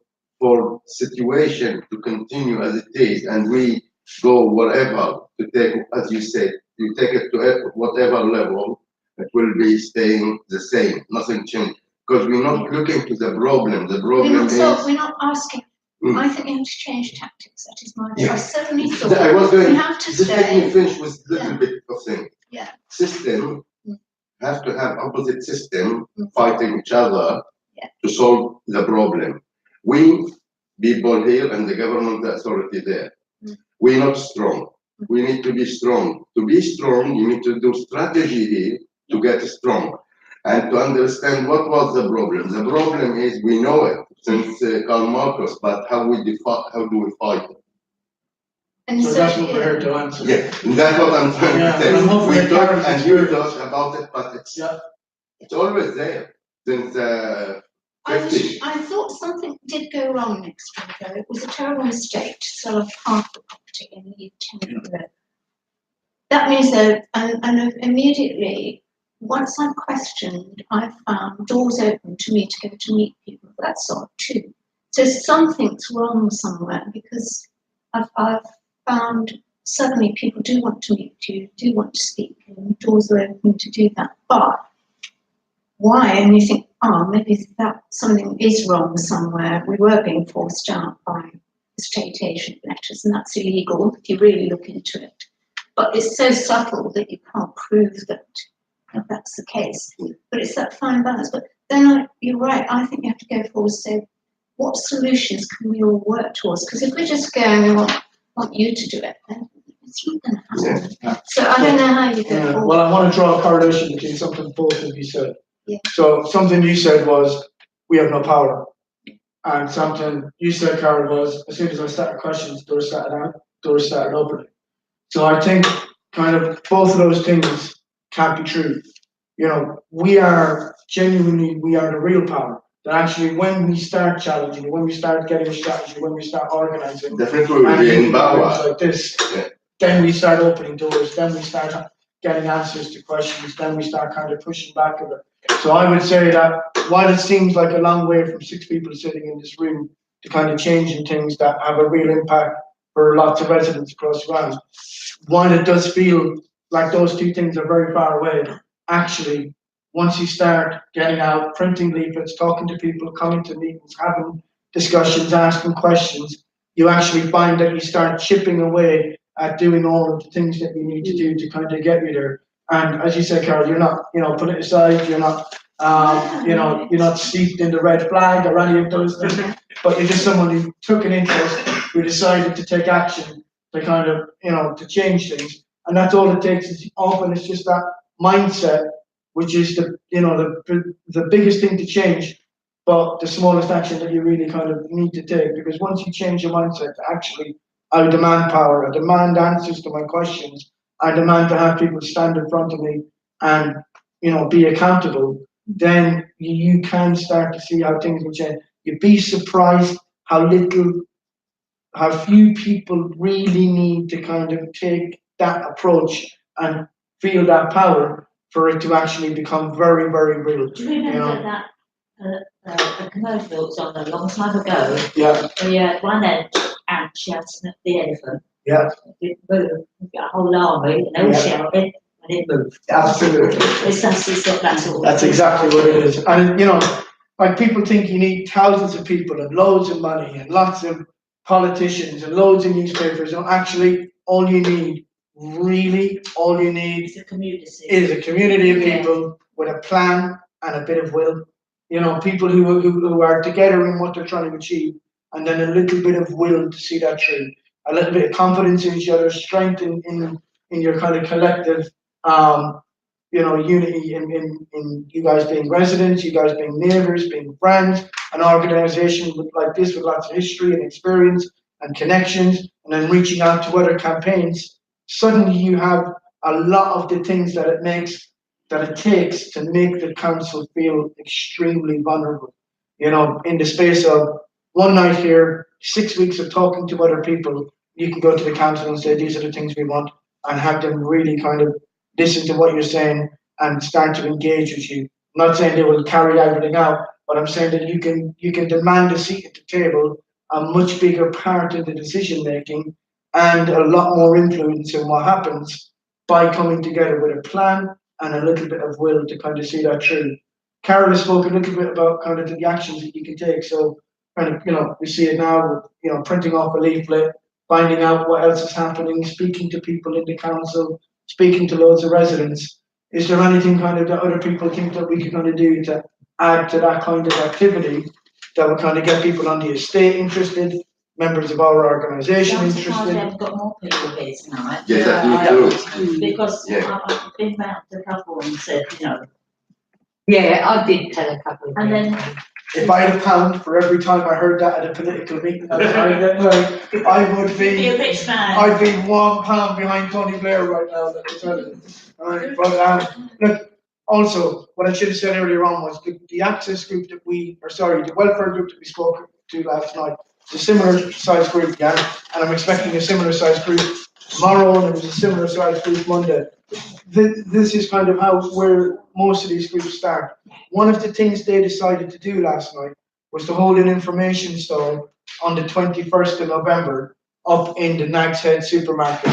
situation to continue as it is, and we go wherever to take, as you said, you take it to whatever level, it will be staying the same, nothing changed. Because we're not looking to the problem. The problem is. we're not asking. Mm. I think we have to change tactics. That is my. Yeah. I certainly thought I was going. we have to Just let me stay. finish with a little bit of thing. Yeah. System Mm. have to have opposite system Mm. fighting each other Yeah. to solve the problem. We people here and the government authority there, Mm. we're not strong. We need to be strong. To be strong, you need to do strategy here to get strong and to understand what was the problem. The problem is we know it since Karl Marx, but how do we fight it? And So that's what we're here to answer. Yeah, that's what I'm trying Yeah, to say. and hopefully We talk Karen's and you experience. talk about it, but it's Yeah. it's always there since I thought something did go wrong next week though. It was a terrible mistake to sell off half the property and leave 10 of it. That means that, and immediately, once I'm questioned, I found doors open to me to go to meet people. That's odd too. So something's wrong somewhere because I've found suddenly people do want to meet you, do want to speak, and doors are open to do that. But why? And you think, oh, maybe that something is wrong somewhere. We were being forced out by estate agent letters, and that's illegal if you really look into it. But it's so subtle that you can't prove that that's the case. But it's that fine balance. But then you're right. I think you have to go forward and say, what solutions can we all work towards? Because if we're just going, we want you to do it, then it's not going to happen. Yeah. So I don't know how you go Yeah, forward. well, I want to draw a correlation between something both of you said. Yeah. So something you said was, we have no power. And something you said, Carol, was, as soon as I started questions, doors started opening. So I think kind of both of those things can't be true. You know, we are the real power. That actually when we start challenging, when we start getting a strategy, when we start organizing, definitely will and be in things power. like this, Yeah. then we start opening doors, then we start getting answers to questions, then we start kind of pushing back a bit. So I would say that while it seems like a long way from 6 people sitting in this room to kind of changing things that have a real impact for lots of residents across the island, while it does feel like those two things are very far away, actually, once you start getting out, printing leaflets, talking to people, coming to meetings, having discussions, asking questions, you actually find that you start chipping away at doing all of the things that you need to do to kind of get you there. And as you said, Carol, you're not, politicized, you're not, you're not steeped in the red flag or any of those things, but you're just someone who took an interest, who decided to take action to kind of, to change things. And that's all it takes. Is often it's just that mindset, which is the biggest thing to change, but the smallest action that you really kind of need to take. Because once you change your mindset, actually, I demand power, I demand answers to my questions, I demand to have people stand in front of me and, be accountable, then you can start to see how things will change. You'd be surprised how few people really need to kind of take that approach and feel that power for it to actually become very, very real. Do you remember that a commercial that was on a long time ago? Yeah. Where you had one ant shouting at the elephant. Yeah. It moved. You got a whole army and they all shouted and it moved. Absolutely. That's exactly what it is. And like people think you need thousands of people and loads of money and lots of politicians and loads of newspapers. No, actually, all you need It's a community. is a community of people with a plan and a bit of will. People who are together in what they're trying to achieve, and then a little bit of will to see that through. A little bit of confidence in each other, strength in your kind of collective, unity in you guys being residents, you guys being neighbours, being friends, an organisation like this with lots of history and experience and connections, and then reaching out to other campaigns. Suddenly you have a lot of the things that it takes to make the council feel extremely vulnerable. In the space of one night here, 6 weeks of talking to other people, you can go to the council and say, these are the things we want, and have them really kind of listen to what you're saying and start to engage with you. I'm not saying they will carry everything out, but I'm saying that you can demand a seat at the table, a much bigger part of the decision making, and a lot more influence in what happens by coming together with a plan and a little bit of will to kind of see that through. Carol has spoken a little bit about kind of the actions that you can take. So kind of, we see it now with, printing off a leaflet, finding out what else is happening, speaking to people in the council, speaking to loads of residents. Is there anything kind of that other people think that we can kind of do to add to that kind of activity that would kind of get people on the estate interested, members of our organisation I'm surprised interested? they've got more people here tonight. Yeah, that me too. Because Yeah. I've been round to a couple and said, Yeah, I did tell a couple of and people. then If I had a pound for every time I heard that at a political meeting, I would be a be, rich man. I'd be £1 behind Tony Blair right now. Let me tell you. Right, but look, also what I should have said earlier on was the access group that the welfare group that we spoke to last night. It's a similar size group, yeah, and I'm expecting a similar size group tomorrow, and it was a similar size group Monday. This is kind of where most of these groups start. One of the things they decided to do last night was to hold an information stall on the 21st of November up in the Nag's Head supermarket,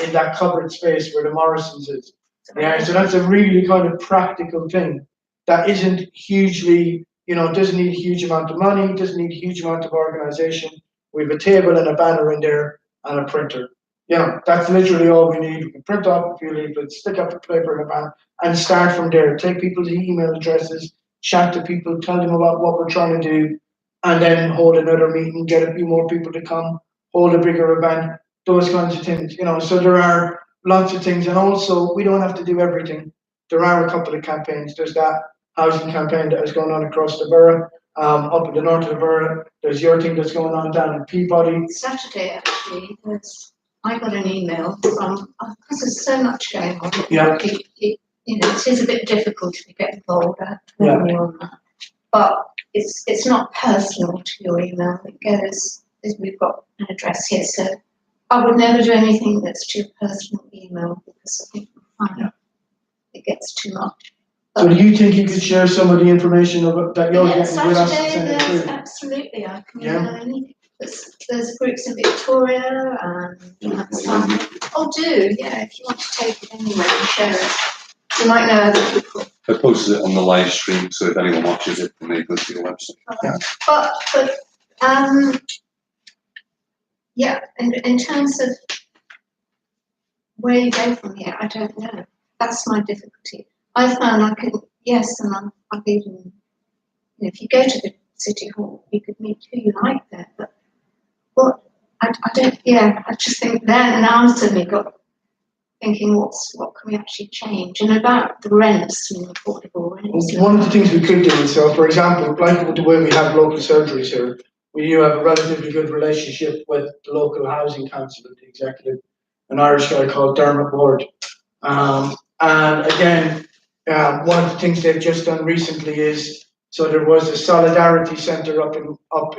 in that covered space where the Morrisons is. Yeah, so that's a really kind of practical thing that isn't hugely, doesn't need a huge amount of money, doesn't need a huge amount of organisation. We have a table and a banner in there and a printer. That's literally all we need. We can print off a few leaflets, stick up the paper in a banner, and start from there. Take people's email addresses, chat to people, tell them about what we're trying to do, and then hold another meeting, get a few more people to come, hold a bigger event, those kinds of things. So there are lots of things, and also we don't have to do everything. There are a couple of campaigns. There's that housing campaign that is going on across the borough, up in the north of the borough. There's your thing that's going on down in Peabody. Saturday, actually, I got an email from, because there's so much going on. Yeah. It is a bit difficult to get involved. I have to Yeah. warn you on that. But it's not personal to your email. It goes, we've got an address here, so I would never do anything that's too personal email because I think it gets too much. So do you think you could share some of the information that you're Yeah, getting with us and Saturday, send it there's through? absolutely, I can Yeah. anything. There's groups in Victoria and some. Oh, do, yeah, if you want to take it anyway and share it. You might know other people. I posted it on the live stream, so if anyone watches it, then they go to your website. But yeah, in terms of where you go from here, I don't know. That's my difficulty. I found I could, yes, and I've even, if you go to the City Hall, you could meet who you like there, but I don't, I just think then now I'm suddenly got thinking what can we actually change, and about the rents and affordable rents. One of the things we could do is, so for example, like with the way we have local surgeries here, we do have a relatively good relationship with the local housing council and the executive, an Irish guy called Dermot Ward. And again, one of the things they've just done recently is, so there was a solidarity centre up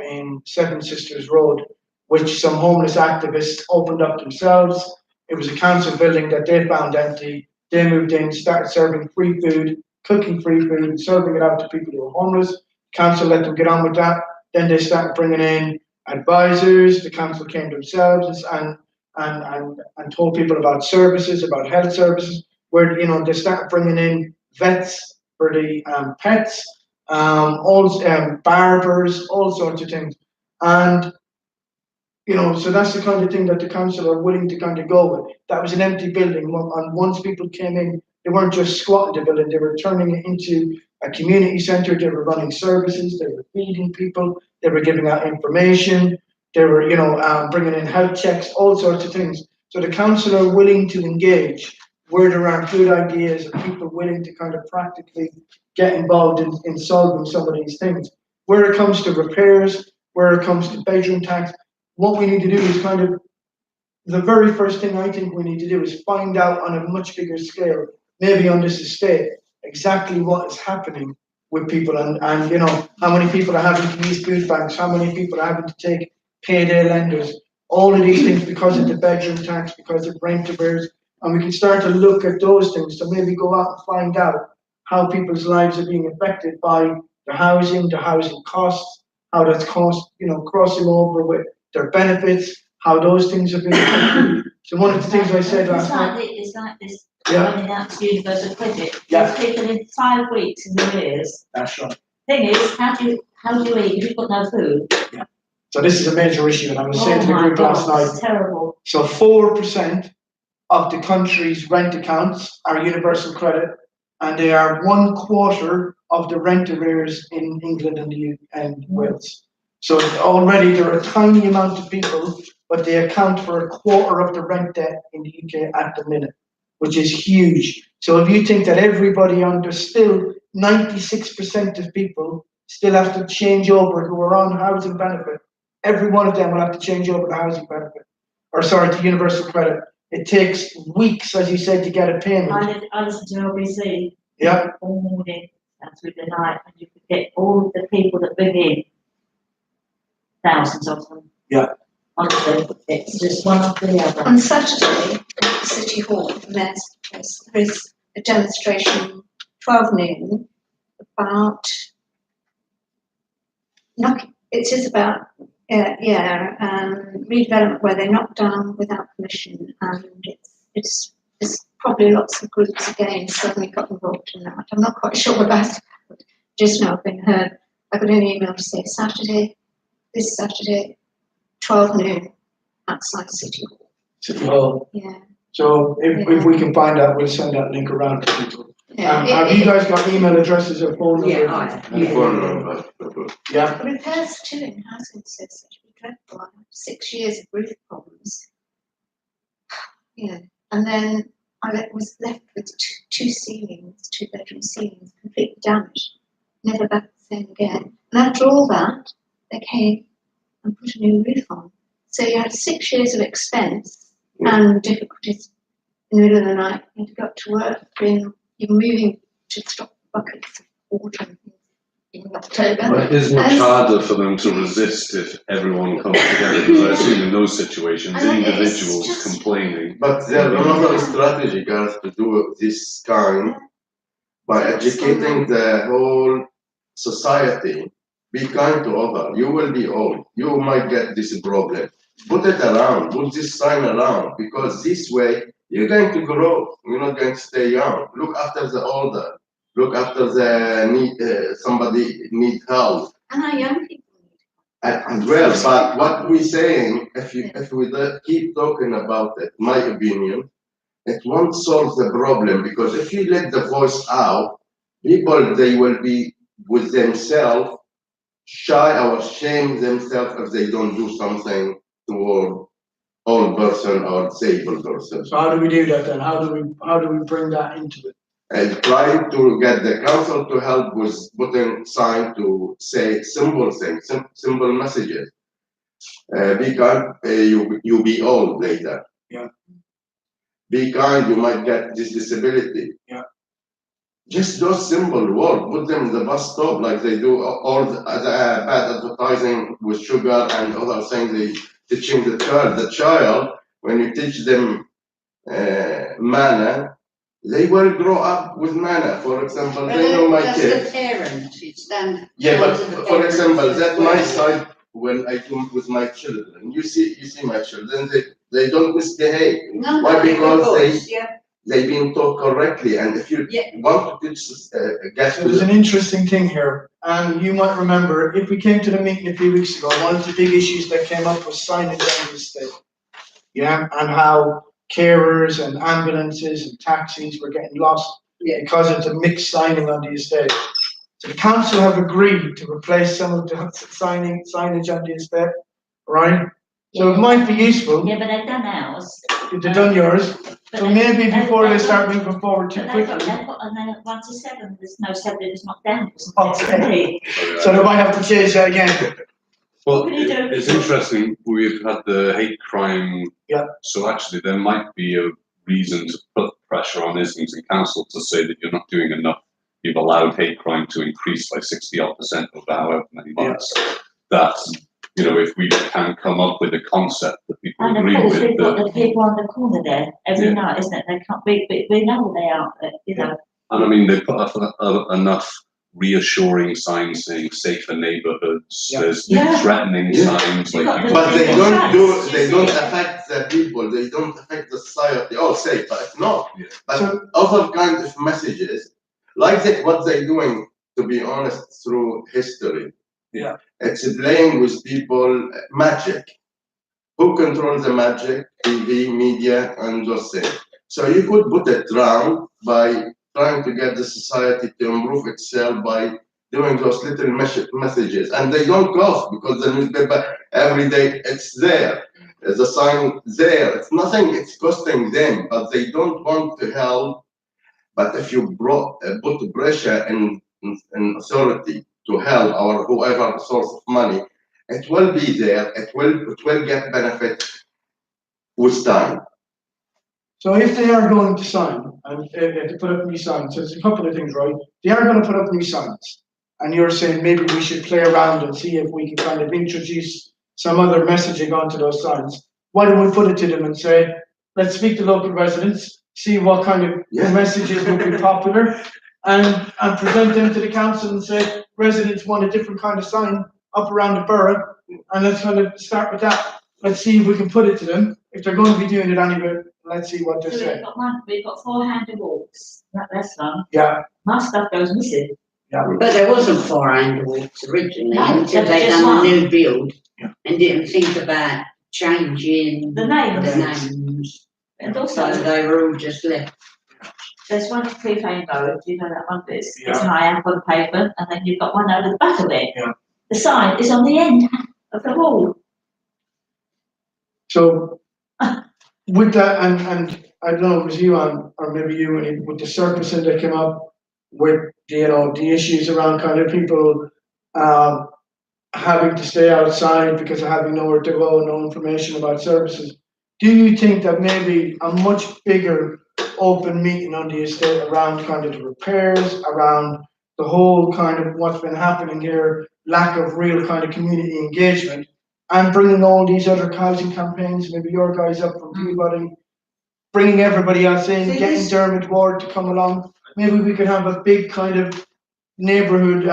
in Seven Sisters Road, which some homeless activists opened up themselves. It was a council building that they found empty. They moved in, started serving free food, cooking free food, serving it out to people who were homeless. Council let them get on with that. Then they started bringing in advisors. The council came themselves and told people about services, about health services, where they started bringing in vets for the pets, barbers, all sorts of things. And so that's the kind of thing that the council are willing to kind of go with. That was an empty building, and once people came in, they weren't just squatting the building, they were turning it into a community centre. They were running services, they were feeding people, they were giving out information, they were, bringing in health checks, all sorts of things. So the council are willing to engage where there are good ideas and people willing to kind of practically get involved in solving some of these things. Where it comes to repairs, where it comes to bedroom tax, what we need to do is kind of, the very first thing I think we need to do is find out on a much bigger scale, maybe on this estate, exactly what is happening with people and you know, how many people are having to use food banks, how many people are having to take payday lenders, all of these things because of the bedroom tax, because of rent arrears, and we can start to look at those things to maybe go out and find out how people's lives are being affected by the housing costs, how that's cost, you know, crossing over with their benefits, how those things have been affected. So one of the things I said last night. It's like this, Yeah. running out to universal credit. Yeah. There's people in 5 weeks in arrears. That's right. Thing is, how do you eat if you've got no food? So this is a major issue, and I was saying to the Oh my group last God, night. it's terrible. So 4% of the country's rent accounts are universal credit, and they are 1/4 of the rent arrears in England and Wales. So already there are a tiny amount of people, but they account for 1/4 of the rent debt in the UK at the minute, which is huge. So if you think that everybody under still 96% of people still have to change over who are on housing benefit, every one of them will have to change over to housing benefit, or sorry, to universal credit. It takes weeks, as you said, to get a payment. I listen to LBC. Yeah. All morning and through the night, and you could get all of the people that bring in, thousands of them. Yeah. Honestly, it's just one after the other. On Saturday, at the City Hall, the Mayor's Place, there is a demonstration, 12 noon, about, it is about, redevelopment where they're knocked down without permission, and it's probably lots of groups again suddenly got involved in that. I'm not quite sure about it. Just now I've been heard, I got an email to say this Saturday, 12 noon, outside City Hall. City Hall. Yeah. So if we can find out, we'll send that link around to people. Yeah, Have you guys got email addresses or phone numbers? Yeah, I have. Phone number. Yeah. Repairs too in housing association were dreadful. I had 6 years of roof problems. Yeah, and then I was left with two ceilings, 2-bedroom ceilings, completely damaged. Never back the same again. And after all that, they came and put a new roof on. So you had 6 years of expense and difficulties in the middle of the night. You'd got to work you're moving to stop buckets of water in October. But it is much harder for them to resist if everyone comes together, because I assume in those situations, And it's individuals just- complaining. But there's another strategy, guys, to do this kind by educating the whole society. Be kind to others. You will be old. You might get this problem. Put it around. Put this sign around, because this way you're going to grow. You're not going to stay young. Look after the older. Look after the somebody need help. And our young people need As well, but what we're saying, if we keep talking about it, my opinion, it won't solve the problem, because if you let the voice out, people, they will be with themselves, shy or shame themselves if they don't do something toward old person or disabled person. So how do we do that then? How do we bring that into it? And try to get the council to help with putting sign to say simple things, simple messages. Be kind, you be old later. Yeah. Be kind, you might get this disability. Yeah. Just those simple words, put them in the bus stop like they do all the bad advertising with sugar and other things. They teaching the child, when you teach them manner, they will grow up with manner. For example, they know my That's kids. the parent, it's then. Yeah, but down to the for parents example, as that's well. my side when I come with my children. You see my children, they don't misbehave. No, Why? no, Because yeah. they've been taught correctly, and if you Yeah. want to teach get So to there's an them, interesting thing here, and you might remember, if we came to the meeting a few weeks ago, one of the big issues that came up was signage on the estate. Yeah, and how carers and ambulances and taxis were getting lost because of the mixed signing on the estate. So the council have agreed to replace some of the signage on the estate, right? So it might be useful, Yeah, but they've done ours. if they've done yours, But so they- maybe before they they've start got- moving forward too But they've got, quickly. they've got, and then at 1 to 7, there's no 7, it's not down. Okay. So, So they might have to change that again. Well, What can you do? it's interesting, we've had the hate crime. Yeah. So actually, there might be a reason to put pressure on Islington Council to say that you're not doing enough. You've allowed hate crime to increase by 60% over however many months. That, you know, if we can come up with a concept that people And of agree course, with, we've got that, the people on the corner there every Yeah. night, isn't it? They can't, we know where they are, you know. and I mean, they put up enough reassuring signs saying safer neighbourhoods, Yeah. there's Yeah. threatening Yeah. signs You've like got you. the- But they Yeah. don't do, You they see don't it. affect the people, they don't affect the society, oh, say, but it's not. Yeah. But So- other kind of messages, like what they're doing, to be honest, through history. Yeah. It's playing with people, magic. Who controls the magic? TV, media, and those things. So you could put it round by trying to get the society to improve itself by doing those little messages, and they don't cost because the newspaper every day it's there. There's a sign there. It's nothing. It's costing them, but they don't want to help. But if you put pressure in authority to help or whoever source of money, it will be there. It will get benefit with time. So if they are going to sign, and if they put up new signs, so there's a couple of things, right? They are gonna put up new signs, and you're saying maybe we should play around and see if we can kind of introduce some other messaging onto those signs. Why don't we put it to them and say, let's speak to local residents, see what kind of Yeah. messages would be popular, and present them to the council and say, residents want a different kind of sign up around the borough, and let's kind of start with that. Let's see if we can put it to them. If they're going to be doing it anyway, let's see what they So say. we've got 4 handed walks, that's fun. Yeah, My stuff goes missing. But there wasn't 4 walks originally No, until there was they just done one. a new build Yeah. and didn't think about changing The names. the names. And So also, they were all just left. there's one at Cleefane Road, you know that one, it's Yeah. high up on the pavement, and then you've got one over the back of it. Yeah. The sign is on the end of the wall. so with that, and I don't know, it was you or maybe you, with the surfacing that came up with, you know, the issues around kind of people, having to stay outside because of having nowhere to go, no information about services. Do you think that maybe a much bigger open meeting on the estate around kind of the repairs, around the whole kind of what's been happening here, lack of real kind of community engagement, and bringing all these other housing campaigns, maybe your guys up from Peabody, bringing everybody else in, See, getting this- Dermot Ward to come along, maybe we could have a big kind of neighbourhood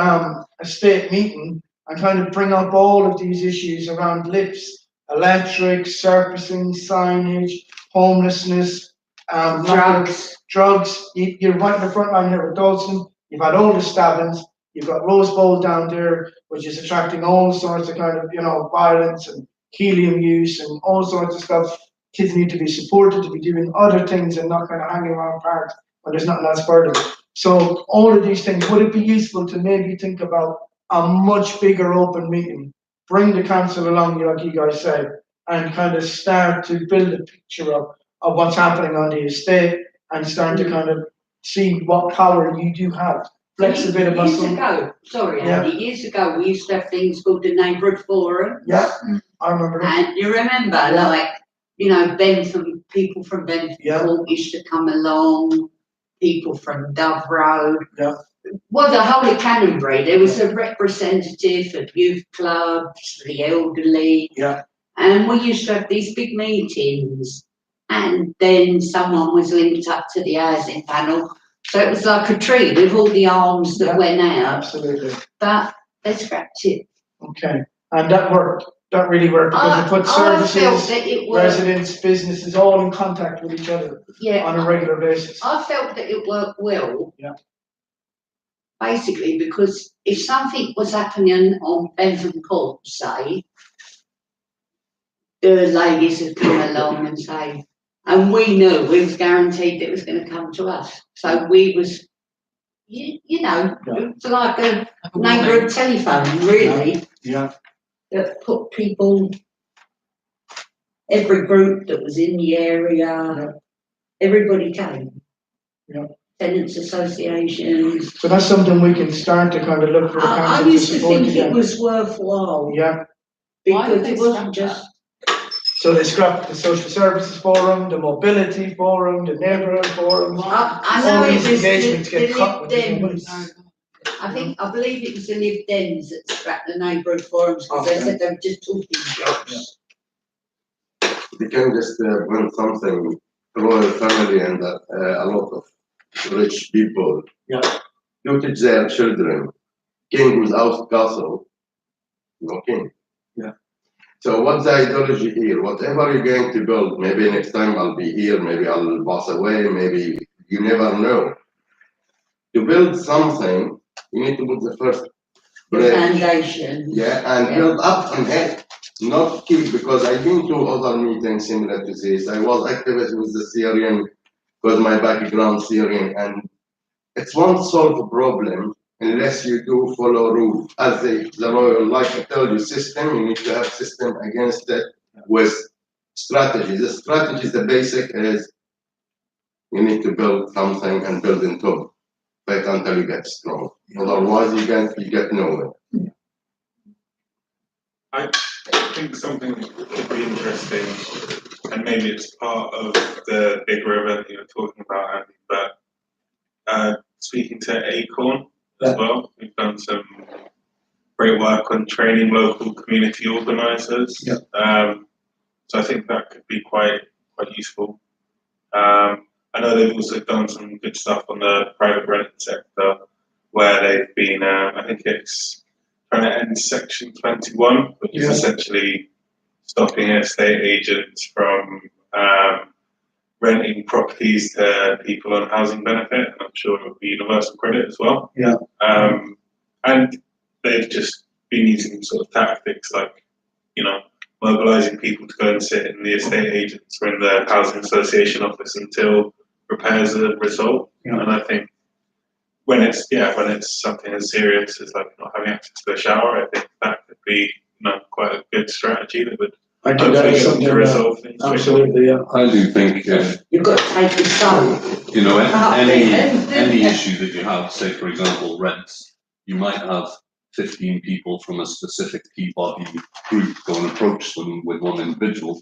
estate meeting and kind of bring up all of these issues around lifts, electric, surfacing, signage, homelessness, drugs. You're right in the front line here with Dawson. You've had all the stabbings. You've got Rose Bowl down there, which is attracting all sorts of kind of, you know, violence and helium use and all sorts of stuff. Kids need to be supported to be doing other things and not kind of hanging around parks when there's nothing else for them. So all of these things, would it be useful to maybe think about a much bigger open meeting, bring the council along, like you guys said, and kind of start to build a picture of what's happening on the estate and start to kind of see what power you do have. Flex a bit of Years muscle. ago, sorry, Yeah. Andy, years ago, we used to have things called the neighbourhood forum. Yeah, I remember that. And you remember, Yeah. like, you know, people from Bentham Yeah. Court used to come along, people from Dove Road. Yeah. Well, the whole of Canterbury, there was a representative of youth clubs, the elderly. Yeah. And we used to have these big meetings, and then someone was linked up to the housing panel. So it was like a tree with all the arms that Yeah. went out, Absolutely. but they scrapped it. Okay. And that worked. That really worked because it put I felt services, that it was, residents, businesses all in contact with each other yeah. on a regular basis. I felt that it worked well. Yeah. Basically, because if something was happening on Bentham Court, say, the ladies would come along and say, and we knew we was guaranteed that it was going to come to us. So we was, you know, it was like a neighbourhood telephone, really, Yeah. that put people every group that was in the area, everybody came. Yeah. Tenants associations. So that's something we can start to kind of look for the I council to used to support think it again. was worthwhile, Yeah, Why did because they it wasn't scrap just, so they scrapped the social services forum, the mobility forum, the neighbourhood forum. I know All it these was the engagements get cut Lib with the money. Dems. I believe it was the Lib Dems that scrapped the neighbourhood forums, because they Okay. said they were just talking shops. They can just run something, royal family and a lot of rich people. Yeah. You teach their children, king without castle, no king. Yeah. So what's the ideology here? Whatever you're going to build, maybe next time I'll be here, maybe I'll pass away, maybe you never know. To build something, you need to put the first The brick, foundation. yeah, and Yeah. build up from it. Not keep, because I've been to other meetings similar to this. I was activist with the Syrian, because my background Syrian, and it's one solve problem unless you do follow rules. As the royal, like I tell you, system, you need to have system against it with strategy. The strategy, the basic is you need to build something and build in top. Wait until you get strong. Otherwise you get nowhere. I think something that could be interesting, and maybe it's part of the bigger event that you're talking about, Andy, but speaking to Acorn as well, we've done some great work on training local community organisers. Yeah. So I think that could be quite useful. I know they've also done some good stuff on the private rented sector, where they've been, I think it's trying to end Section 21, which is essentially stopping estate agents from renting properties to people on housing benefit, and I'm sure it would be universal credit as well. Yeah. And they've just been using sort of tactics like, mobilising people to go and sit in the estate agents or in the housing association office until repairs are resolved. Yeah. And I think when it's something as serious as like not having access to a shower, I think that could be quite a good strategy that would I think that is something to resolve things. absolutely, yeah. I do think if, You've got to take the soul. any issue that you have, say for example rents, you might have 15 people from a specific Peabody group go and approach them with one individual.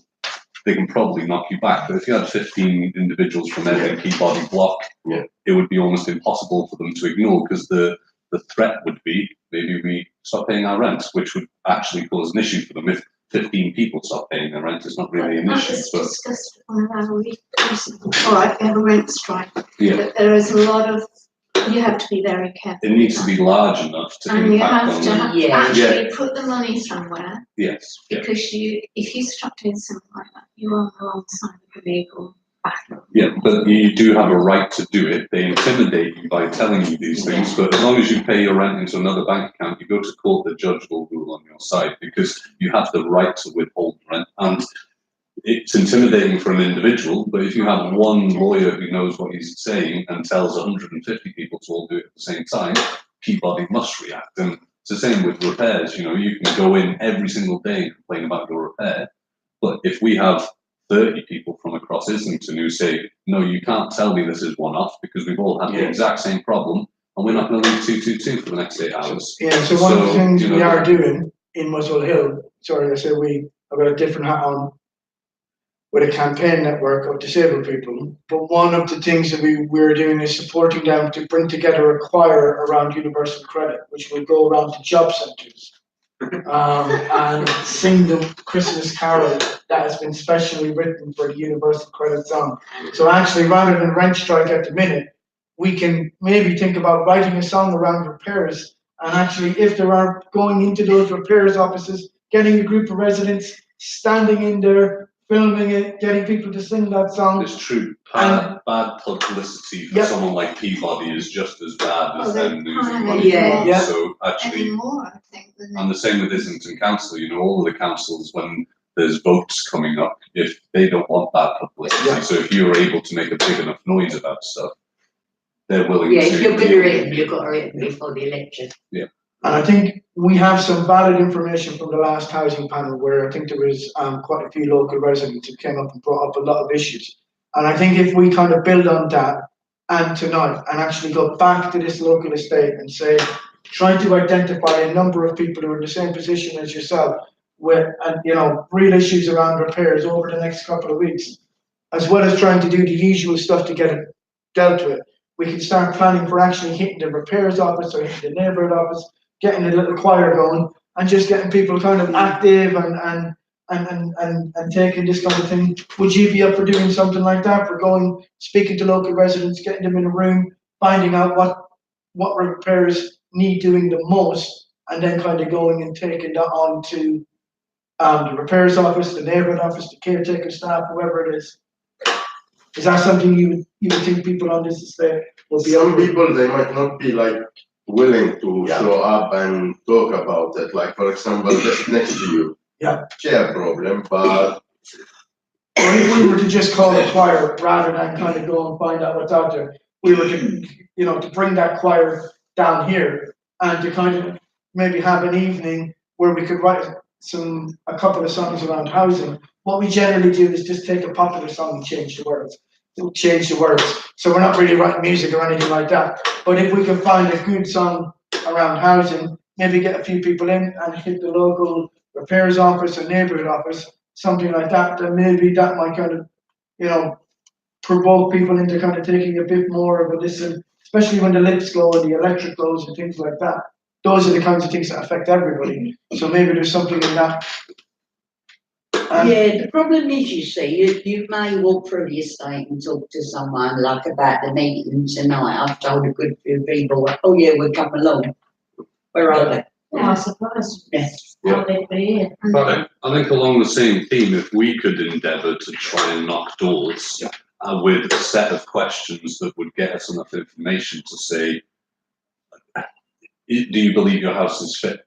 They can probably knock you back, but if you had 15 individuals from every Peabody block, it would be almost impossible for them to ignore, because the threat would be maybe we stop paying our rent, which would actually cause an issue for them. If 15 people stop paying their rent, it's not really an issue. That was discussed on our recent, all right, we have a rent strike, Yeah, but there is a lot of, you have to be very careful. it needs to be large enough to And you impact have on to them. actually put the money somewhere, Yes, yeah. because if you stop doing something like that, you're on the wrong side of the legal battle. Yeah, but you do have a right to do it. They intimidate you by telling you these things, but as long as you pay your rent into another bank account, you go to court, the judge will rule on your side, because you have the right to withhold rent. And it's intimidating for an individual, but if you have one lawyer who knows what he's saying and tells 150 people to all do it at the same time, Peabody must react. And it's the same with repairs. You can go in every single day and complain about your repair, but if we have 30 people from across Islington who say, no, you can't tell me this is one-off, because we've all had the exact same problem, and we're not going to leave 222 for the next 8 hours. Yeah, so one of the things you know, we are doing in Muswell Hill, sorry, I said I've got a different hat on, with a campaign network of disabled people, but one of the things that we're doing is supporting them to bring together a choir around universal credit, which will go around to job centres and sing the Christmas carol that has been specially written for the universal credit song. So actually, rather than rent strike at the minute, we can maybe think about writing a song around repairs, and actually, if there are going into those repairs offices, getting a group of residents standing in there, filming it, getting people to sing that song. It's true. Bad publicity for someone like Peabody is just as bad as them losing money. Yeah. So actually, more, I think, and the same with Islington Council. All of the councils, when there's votes coming up, if they don't want bad publicity, so if you're able to make a big enough noise about stuff, they're willing to. Yeah, if you're going to read, you've got to read before the election. Yeah. And I think we have some valid information from the last housing panel where I think there was quite a few local residents who came up and brought up a lot of issues. And I think if we kind of build on that and tonight and actually go back to this local estate and say, trying to identify a number of people who are in the same position as yourself with, and real issues around repairs over the next couple of weeks, as well as trying to do the usual stuff to get it dealt with, we can start planning for actually hitting the repairs office or hitting the neighbourhood office, getting a little choir going, and just getting people kind of active and taking this kind of thing. Would you be up for doing something like that? For going, speaking to local residents, getting them in a room, finding out what repairs need doing the most, and then kind of going and taking that on to the repairs office, the neighbourhood office, the caretaker staff, whoever it is. Is that something you would think people on this estate will be Some able to? people, they might not be like willing to Yeah. show up and talk about it. Like, for example, just next to you. Yeah. Chair problem, but Or if we were to just call a choir rather than kind of go and find out what's out there, we were to, to bring that choir down here and to kind of maybe have an evening where we could write a couple of songs around housing. What we generally do is just take a popular song and change the words. So we're not really writing music or anything like that. But if we can find a good song around housing, maybe get a few people in and hit the local repairs office or neighbourhood office, something like that, then maybe that might kind of, provoke people into kind of taking a bit more of a listen, especially when the lights go and the electric goes and things like that. Those are the kinds of things that affect everybody. So maybe there's something in that. Yeah, the problem is, you see, you may walk through the estate and talk to someone like about the meeting tonight. I've told a good few people, oh yeah, we'll come along. Where are they? I suppose. Yes. How they'd be here. I think along the same theme, if we could endeavour to try and knock doors with a set of questions that would get us enough information to say, do you believe your house is fit?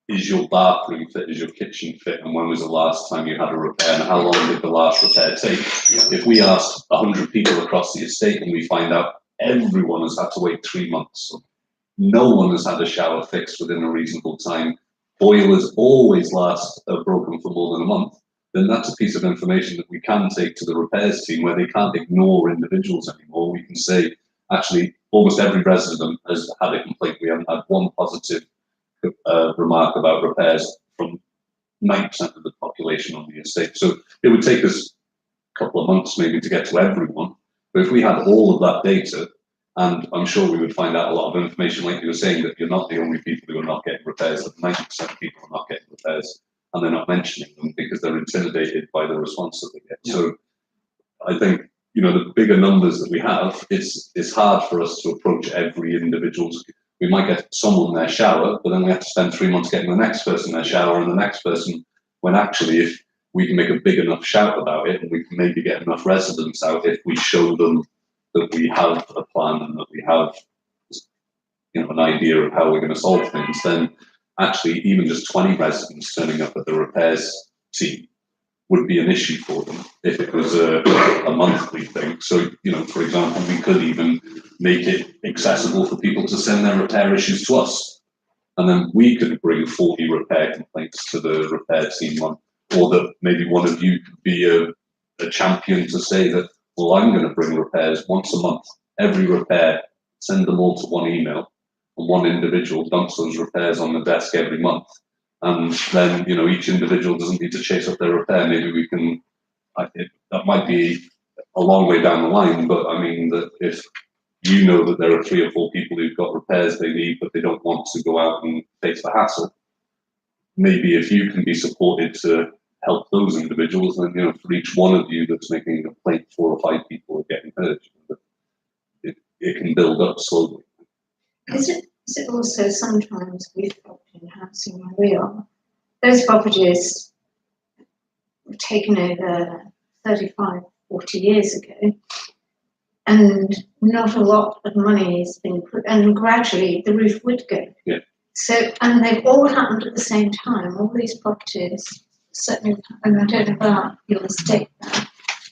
Is your bathroom fit? Is your kitchen fit? And when was the last time you had a repair? And how long did the last repair take? If we ask 100 people across the estate and we find out everyone has had to wait 3 months, no one has had a shower fixed within a reasonable time, boilers always last broken for more than a month, then that's a piece of information that we can take to the repairs team where they can't ignore individuals anymore. We can say, actually, almost every resident has had a complaint. We haven't had one positive remark about repairs from 9% of the population on the estate. So it would take us a couple of months maybe to get to everyone. But if we had all of that data, and I'm sure we would find out a lot of information, like you were saying, that you're not the only people who are not getting repairs, that 90% of people are not getting repairs, and they're not mentioning them because they're intimidated by the response that they get. Yeah. So I think, the bigger numbers that we have, it's hard for us to approach every individual. We might get someone their shower, but then we have to spend 3 months getting the next person their shower and the next person, when actually if we can make a big enough shout about it and we can maybe get enough residents out, if we show them that we have a plan and that we have an idea of how we're going to solve things, then actually even just 20 residents turning up at the repairs team would be an issue for them if it was a monthly thing. So, for example, we could even make it accessible for people to send their repair issues to us. And then we could bring 40 repair complaints to the repair team on, or that maybe one of you could be a champion to say that, well, I'm going to bring repairs once a month, every repair, send them all to one email, and one individual dumps those repairs on the desk every month. And then, each individual doesn't need to chase up their repair. Maybe we can, that might be a long way down the line, but I mean that if that there are 3 or 4 people who've got repairs they need, but they don't want to go out and face the hassle, maybe if you can be supported to help those individuals, then, for each one of you that's making a complaint, 4 or 5 people are getting hurt. It can build up slowly. Is it also sometimes we've got in housing where we are, those properties were taken over 35, 40 years ago, and not a lot of money has been put, and gradually the roof would go. Yeah. So, and they've all happened at the same time, all these properties, certainly, and I don't know about your estate now,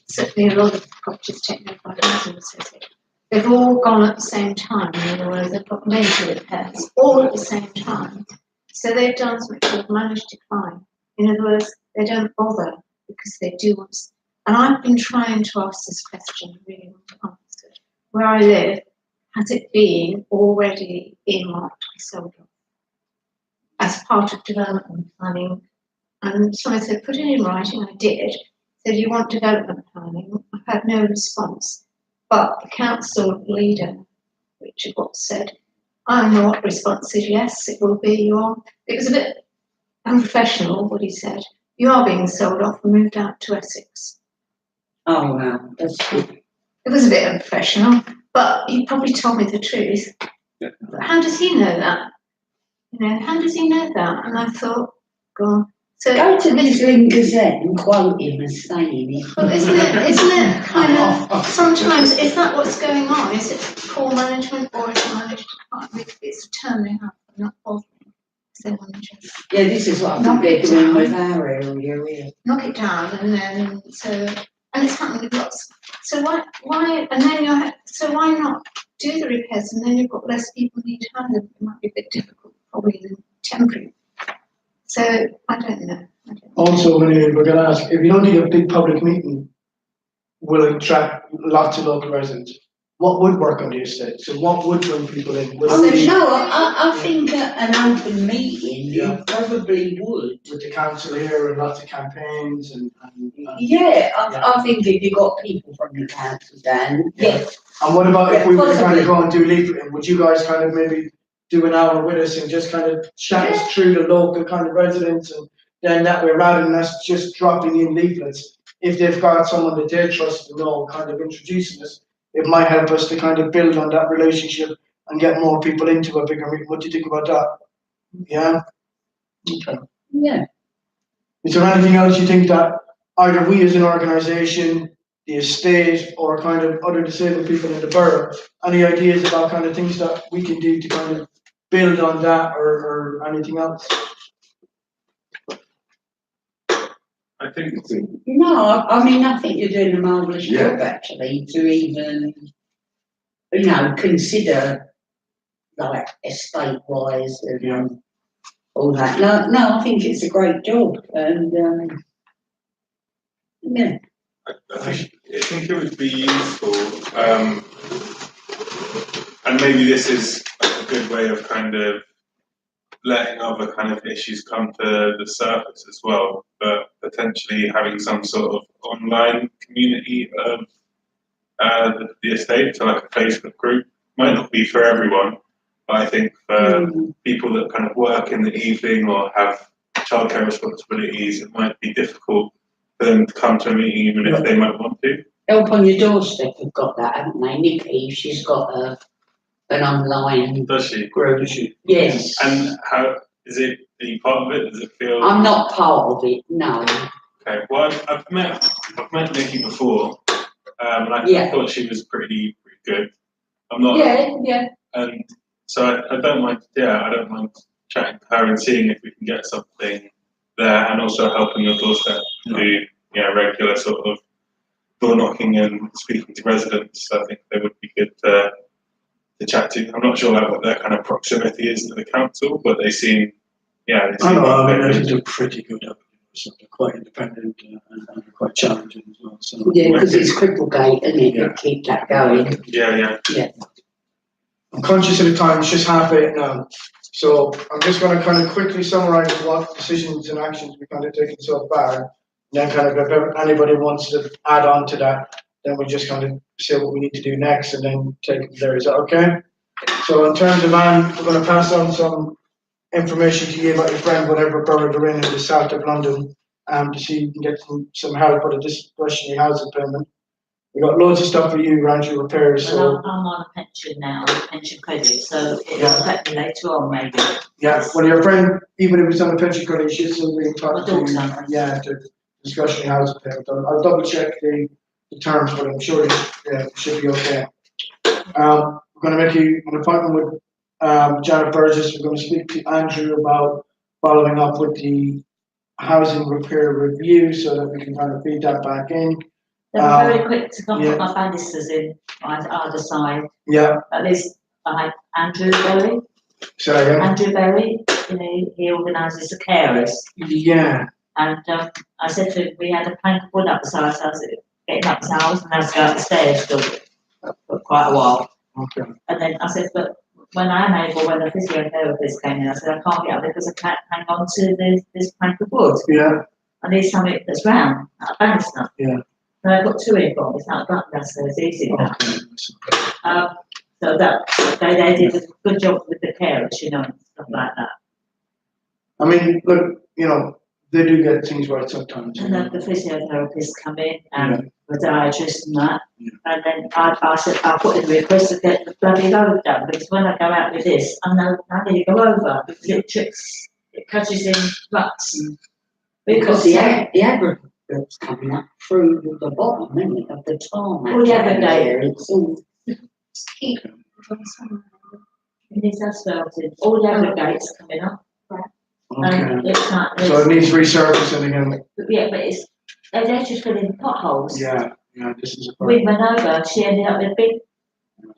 certainly a lot of properties taken over by housing associations. they've all gone at the same time. In other words, they've got major repairs all at the same time. So they've done something called managed decline. In other words, they don't bother because they do want. And I've been trying to ask this question really long time. So where I live, has it been already earmarked to be sold off as part of development planning? And so I said, put it in writing. I did. Said, you want development planning? I've had no response. But the council leader, Richard Watts, said, I know what response is. Yes, it will be. You are. It was a bit unprofessional, what he said. You are being sold off and moved out to Essex. Oh, wow, that's good. It was a bit unprofessional, but he probably told me the truth. Yeah. But how does he know that? You know, how does he know that? And I thought, God. So Go to the Islington Gazette and quote him as saying it. well, isn't it kind of, sometimes, is that what's going on? Is it poor management or is it managed decline? It's a term they have, not bothering. So they want to just Yeah, this is what I think they're doing with our area here. knock it down and then, so, and it's happening with lots. So why, and then so why not do the repairs and then you've got less people need hand them? It might be a bit difficult, probably than temporary. So I don't know. Also, we're going to ask, if you don't think a big public meeting will attract lots of local residents, what would work on the estate? So what would bring people in? Would it be I think an open meeting, you probably would. with the council here and lots of campaigns and Yeah, I think if you got people from the council down, yes. And what about if Yeah, we were to kind possibly. of go and do leafleting? Would you guys kind of maybe do an hour with us and just kind of chat us through the local kind of residents, and then that way, rather than us just dropping in leaflets, if they've got someone that they trust to know, kind of introducing us, it might help us to kind of build on that relationship and get more people into a bigger meeting. What do you think about that? Yeah? Okay. Yeah. Is there anything else you think that either we as an organisation, the estate, or kind of other disabled people in the borough, any ideas about kind of things that we can do to kind of build on that or anything else? I think No, I mean, I think you're doing a marvellous job actually to even, consider like estate wise and all that. No, I think it's a great job and yeah. I think it would be useful, and maybe this is a good way of kind of letting other kind of issues come to the surface as well, but potentially having some sort of online community of the estate, so like a Facebook group. Might not be for everyone, but I think for people that kind of work in the evening or have childcare responsibilities, it might be difficult for them to come to a meeting even if they might want to. Help on Your Doorstep have got that, haven't they? Nikki, she's got an online Does she? group. Yes. And how is it? Are you part of it? Does it feel? I'm not part of it, no. Okay. Well, I've met Nikki before, and I thought she was pretty good. I'm not. Yeah. And so I don't mind. Yeah, I don't mind chatting to her and seeing if we can get something there, and also helping Your Doorstep do regular sort of door knocking and speaking to residents. I think they would be good to chat to. I'm not sure like what their kind of proximity is to the council, but they seem. I think they're pretty good at it. So they're quite independent and they're quite challenging as well. So Yeah, because it's Cripplegate, isn't it? Yeah. To keep that going. Yeah. I'm conscious of the time, it's just 8:30 now. So I'm just going to kind of quickly summarize what decisions and actions we've kind of taken so far. And then kind of if anybody wants to add on to that, then we'll just kind of say what we need to do next and then take it from there. Is that okay? So in terms of Anne, we're going to pass on some information to you about your friend, whatever borough they're in the south of London, to see if you can get some help with a discretionary housing payment. We've got loads of stuff for you around your repairs. So Well, I'm on a pension now, pension credit, so it'll affect me later on maybe. yeah, well, your friend, even if it's on a pension credit, you should still be entitled My daughter. to discretionary housing payment. I'll double check the terms, but I'm sure it should be okay. We're going to make you an appointment with Janet Burgess. We're going to speak to Andrew about following up with the housing repair review so that we can kind of feed that back in. They were very quick to come yeah. put my banisters in either side. Yeah, At least like Andrew Berry. so yeah, Andrew Berry, you know, he organises the carers. yeah, And I said to him, we had a plank of wood up the side, so I was getting up the house and I had to go up the stairs still for quite a while. okay, And then I said, but when I'm able, when the physiotherapist came in, I said, I can't get up because I can't hang on to this plank of wood. yeah, I need something that's round, like a banister. yeah, So I got 2 in for me, it's not a button banister, it's easy. okay. So that they did a good job with the carers, you know, and stuff like that. I mean, look, you know, they do get things right sometimes. And then the physiotherapists come in and the dietitian and that. Yeah. And then I said, I put in the request to get the bloody load done because when I go out with this, I know I need to go over because it tricks, it catches in ruts. Because the aggregate's coming up through the bottom, isn't it, of the tarmac. Well, yeah, but there, it's all, It needs asphalted, all the aggregates coming up. Okay, And it's not, so it needs resurfacing again. yeah, but it's, they're just filling potholes. Yeah, yeah, this is a We problem. went over, she ended up with a big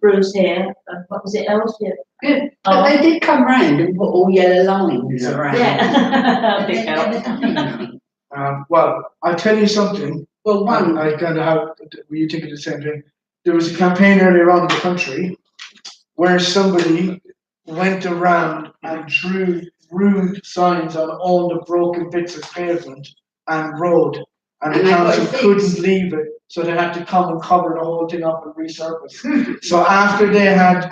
bruise here, and what was it else? Yeah. good, Oh. but they did come round and put all yellow lines Yeah. around. Yeah. And Big then help. never done anything. Well, I'll tell you something. Well, one, I kind of have, were you thinking the same thing? There was a campaign earlier on in the country where somebody went around and drew rude signs on all the broken bits of pavement and road. And the And they got council it fixed. couldn't leave it, so they had to come and cover the whole thing up and resurface. So after they had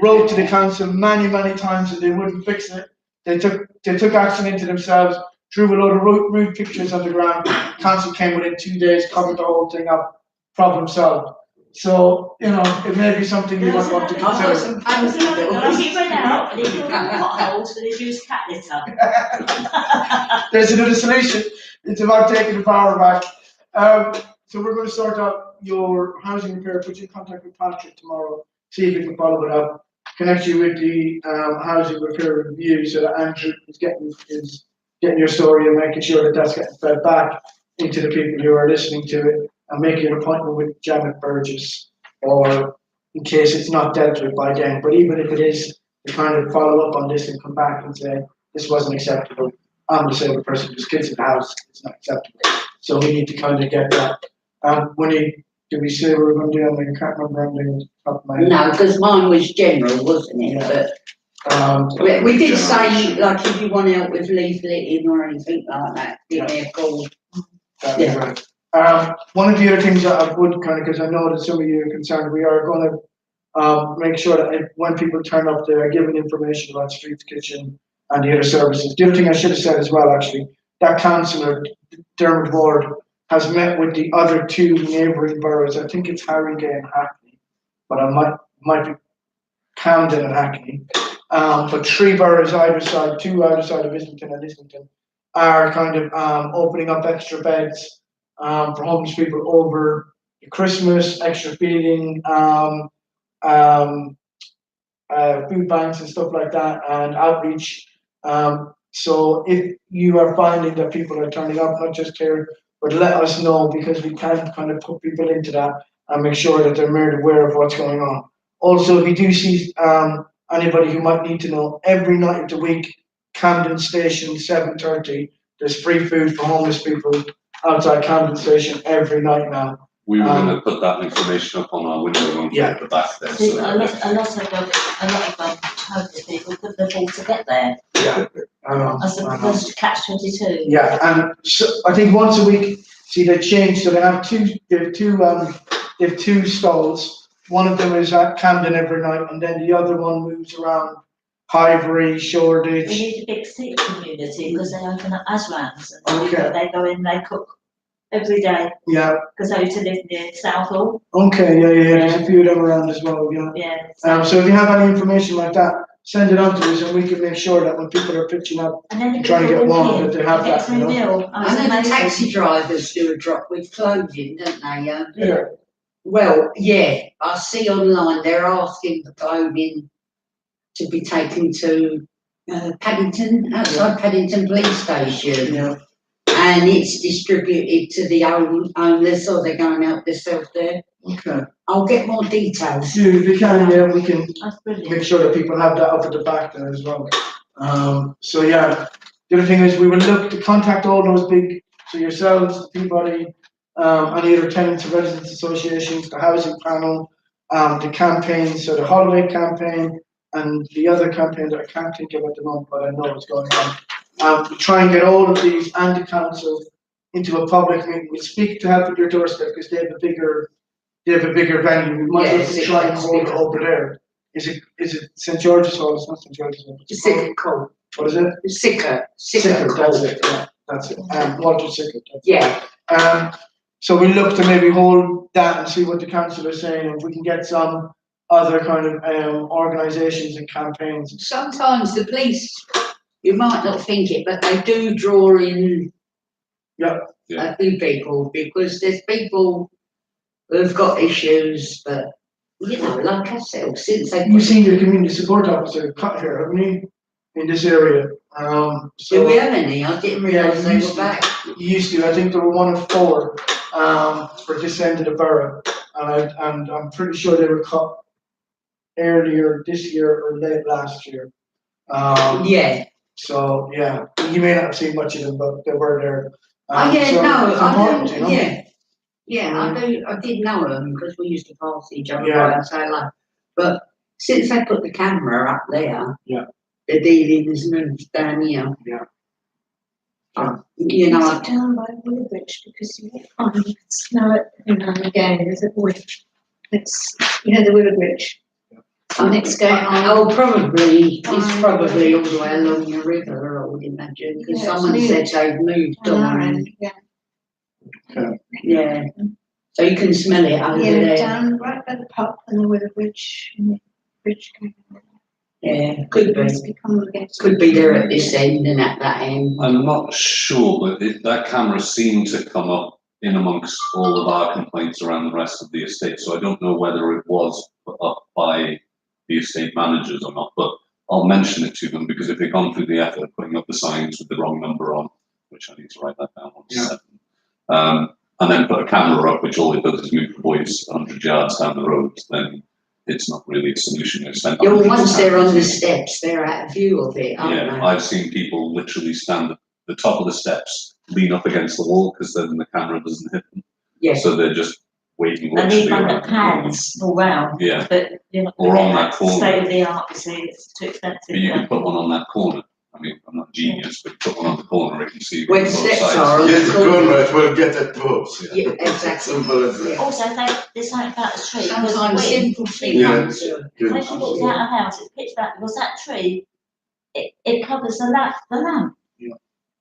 wrote to the council many times and they wouldn't fix it, they took action into themselves, drew a load of rude pictures on the ground. Council came within 2 days, covered the whole thing up, problem solved. So, you know, it may be something you might want to I've got consider. some I was fancy another guy, he bills. went out and he filled the potholes with his used cat litter. There's another solution. It's about taking the power back. So we're going to sort out your housing repair, put you in contact with Patrick tomorrow, see if we can follow it up, connect you with the housing repair review so that Andrew is getting your story and making sure that that's getting fed back into the people who are listening to it, and making an appointment with Janet Burgess, or in case it's not dealt with by then. But even if it is, to kind of follow up on this and come back and say, this wasn't acceptable. I'm the disabled person whose kids in the house, it's not acceptable. So we need to kind of get that. Did we say we were going to do anything? I can't remember anything off the top of my head. No, because mine was general, wasn't it? Yeah. But we did say, General. like, if you want help with leafleting or anything like that, give me a call. That'd be great. One of the other things that I would kind of, because I know that some of you are concerned, we are going to make sure that when people turn up, they are given information about Streets Kitchen and the other services. The other thing I should have said as well, actually, that councillor, Dermot Ward, has met with the other 2 neighbouring boroughs. I think it's Harringay and Hackney, but I might be Camden and Hackney. But 3 boroughs either side, 2 either side of Islington and Islington, are kind of opening up extra beds for homeless people over Christmas, extra feeding, food banks and stuff like that, and outreach. So if you are finding that people are turning up, not just here, but let us know, because we can kind of put people into that and make sure that they're made aware of what's going on. Also, if you do see anybody who might need to know, every night of the week, Camden Station, 7:30, there's free food for homeless people outside Camden Station every night now. We were going to put that information up on our window when we Yeah. at the back there. See, So a lot of homeless people couldn't afford to get there. Yeah, I know. That's the catch-22. Yeah, and so I think once a week, see, they change, so they have two stalls. One of them is at Camden every night, and then the other one moves around Highbury, We Shoreditch. need a big seat community because they open up Asrams and Okay. they go in, they cook every day Yeah, because I used to live near Southall. okay, yeah, there's a few of them around as well, yeah. Yeah. So if you have any information like that, send it on to us and we can make sure that when people are pitching up, And then trying to get warm, in, that they have gets that, me you know. meal. I was I know the amazing. taxi drivers do a drop with clothing, don't they? Yeah. Well, yeah, I see online they're asking for clothing to be taken to Paddington, outside Paddington Police Station. Yeah. and it's distributed to the owners, or they're going out themselves there. Okay. I'll get more details. So if we can, yeah, we can That's brilliant. make sure that people have that up at the back there as well. So yeah, the other thing is we will look to contact all those big, so yourselves, Peabody, any other tenants or residents associations, the housing panel, the campaigns, so the holiday campaign and the other campaign that I can't think of at the moment, but I know what's going on. Try and get all of these and the council into a public meeting. We'll speak to Help at Your Doorstep because they have a bigger venue. We might Yeah, have to try and hold it over there. Is it St. George's Hall? It's not St. George's Hall. Sicker call. What is it? Sicker Sickert, call. that's it, yeah, that's it. Walter Sickert. that's it. Yeah, So we look to maybe hold that and see what the council is saying, if we can get some other kind of organisations and campaigns. sometimes the police, you might not think it, but they do draw in Yeah. a few people, because there's people who've got issues, but, you know, like ourselves, since they. You've seen your community support officer cut here, haven't you? In this area. Do So we have any? I didn't realise they were back. you used to, I think there were 1 of 4 for this end of the borough, and I'm pretty sure they were cut earlier this year or late last year. Yeah. So yeah, you may not have seen much of them, but they were there. Oh, yeah, So no, it's I important, don't, you know? yeah. Yeah, I did know them, because we used to pass each other Yeah. by and say like, but since they put the camera up there. Yeah. The dealing has moved down here. Yeah. You Is know, it down by Woolwich, because you find you can smell it every now and again, there's a wood. It's, you know, the Woolwich. And it's going on. oh, probably, it's probably all the way along the river, I would imagine, because Yeah, it's someone said moved. they've moved On on. our end, yeah. Yeah, so you can smell it over Yeah, there. down right by the pub and the Woolwich, and the bridge going on. Yeah, could be. It's become again. Could be there at this end and at that end. I'm not sure, but that camera seemed to come up in amongst all of our complaints around the rest of the estate, so I don't know whether it was put up by the estate managers or not, but I'll mention it to them, because if they've gone through the effort of putting up the signs with the wrong number on, which I need to write that down on Yeah. 7, and then put a camera up, which all it does is move the voice 100 yards down the road, then it's not really a solution. They spent Yeah, well, hundreds of once they're on the pounds. steps, they're out of view of it, aren't Yeah, they? I've seen people literally stand at the top of the steps, lean up against the wall, because then the camera doesn't hit them. Yes, So they're just waiting And literally even the around the corner. pads all round, Yeah, but you're not. Or on that corner. State of the art, you see, it's too expensive. but you could put one on that corner. I mean, I'm not a genius, but put one on the corner, you can see Where both the steps sides. are. Get the corner, it will get it close. yeah, exactly. Simple as that. Also, there's something about the tree. because Sometimes when- simple Yeah. things. When she walks out of the house, it's pitch black, because that tree, it covers the lamp. Yeah.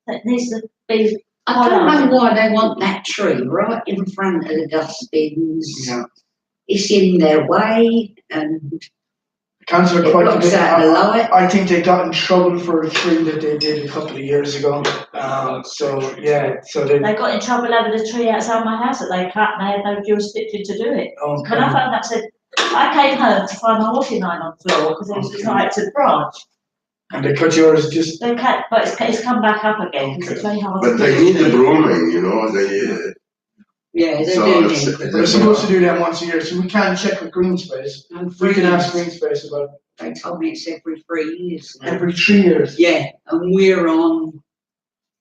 That needs to be. I don't know why they want that tree right in front of the dustbins. Yeah. It's in their way, and Councillor it quite a blocks bit. out the light. I think they got in trouble for a tree that they did a couple of years ago. So yeah, so they. They got in trouble over the tree outside my house that they cut, and they had no jurisdiction to do it. Okay. When I found out, said, I came home to find my washing line on the floor, because it was tied to the branch. And they cut yours just. They cut, but it's come back up again, because it's very hard. But to they do. need the brooming, you know, Yeah, they So do it's- need. it's- They're supposed to do that once a year, so we can check with Green Space. And We can ask freeze. Green Space about They told me it's every 3 years now. every 3 years. Yeah, and we're on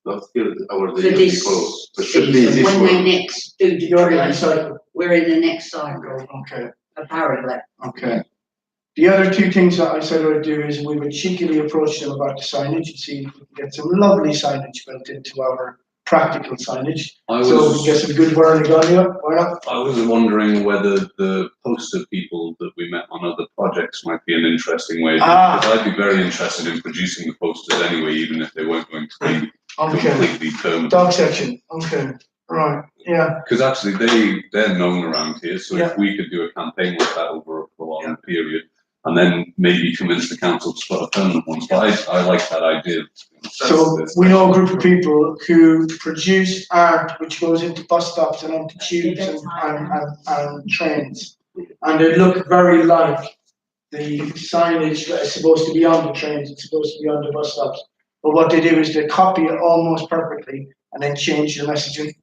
Last year, our for the year this before. It should be season, this when they one. next do the You're in trees, cycle. we're in the next cycle, Okay, apparently. okay. The other 2 things that I said I would do is we would cheekily approach them about the signage and see if we can get some lovely signage built into our practical signage. I So we can get was, some good whirling on you, why not? I was wondering whether the poster people that we met on other projects might be an interesting way, Ah. because I'd be very interested in producing the posters anyway, even if they weren't going to be Okay, completely permanent. dog section, okay, right, yeah, Because actually they're known around here, so Yeah. if we could do a campaign like that over a prolonged period, and then maybe convince the council to put a permanent ones, but I like that idea. so we know a group of people who produce art which goes into bus stops and onto tubes and trains. And they look very like the signage that is supposed to be on the trains, it's supposed to be on the bus stops. But what they do is they copy it almost perfectly and then change the messaging.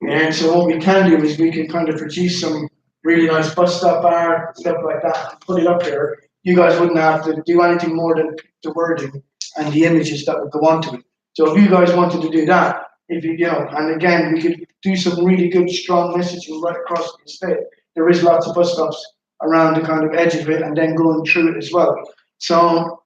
And so what we can do is we can kind of produce some really nice bus stop art, stuff like that, and put it up there. You guys wouldn't have to do anything more than pick the wording and the images that would go onto it. So if you guys wanted to do that, if you know, and again, we could do some really good, strong messaging right across the estate. There is lots of bus stops around the kind of edge of it and then going through it as well. So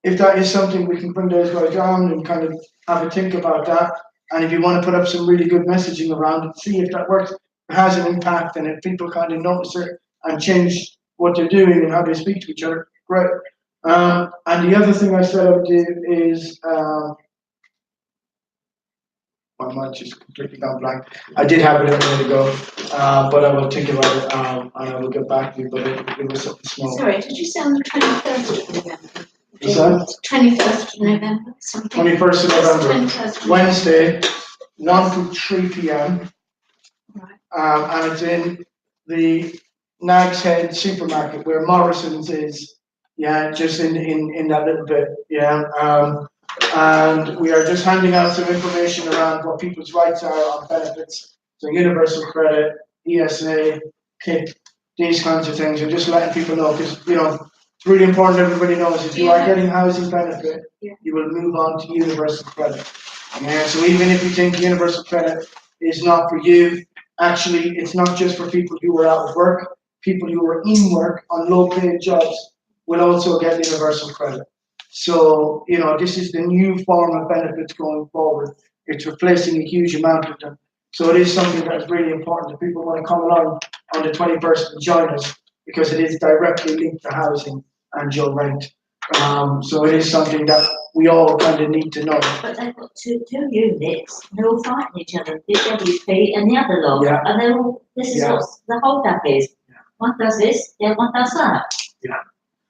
if that is something, we can bring those guys down and kind of have a think about that. And if you want to put up some really good messaging around it, see if that works, has an impact, and if people kind of notice it and change what they're doing and how they speak to each other, great. And the other thing I said I would do is, my mind just completely gone blank. I did have it a minute ago, but I will think about it and I will get back to you. But it was something small. Sorry, did you say on the 21st of November? What's that? 21st of November, something. 21st of November, 21st of Wednesday, 1 to 3 p.m. Right. And it's in the Nag's Head supermarket where Morrison's is. Yeah, just in that little bit. Yeah. And we are just handing out some information around what people's rights are on benefits. So universal credit, ESA, KIP, these kinds of things. And just letting people know, because it's really important everybody knows if you are getting housing benefit, you will move on to universal credit. Yeah, so even if you think universal credit is not for you, actually it's not just for people who are out of work. People who are in work on low paid jobs will also get universal credit. So, this is the new form of benefits going forward. It's replacing a huge amount of them. So it is something that's really important that people want to come along on the 21st and join us, because it is directly linked to housing and your rent. So it is something that we all kind of need to know. But they've got two units, they're all fighting each other, the WP and the other lot. Yeah. And they're all, this is Yeah. what the hold up is. One does this, the other one does that.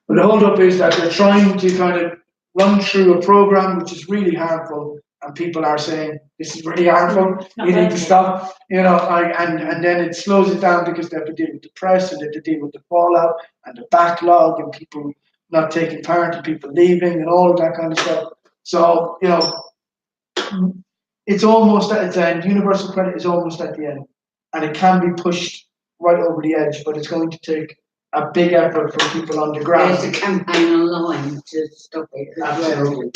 But the hold up is that they're trying to kind of run through a program which is really harmful, and people are saying this is really harmful. Not You need to working. stop. And then it slows it down because they have to deal with the press and they have to deal with the fallout and the backlog and people not taking part and people leaving and all of that kind of stuff. So it's almost at its end. Universal credit is almost at the end, and it can be pushed right over the edge, but it's going to take a big effort from people on the ground. There's a campaign online to stop it as well. Absolutely.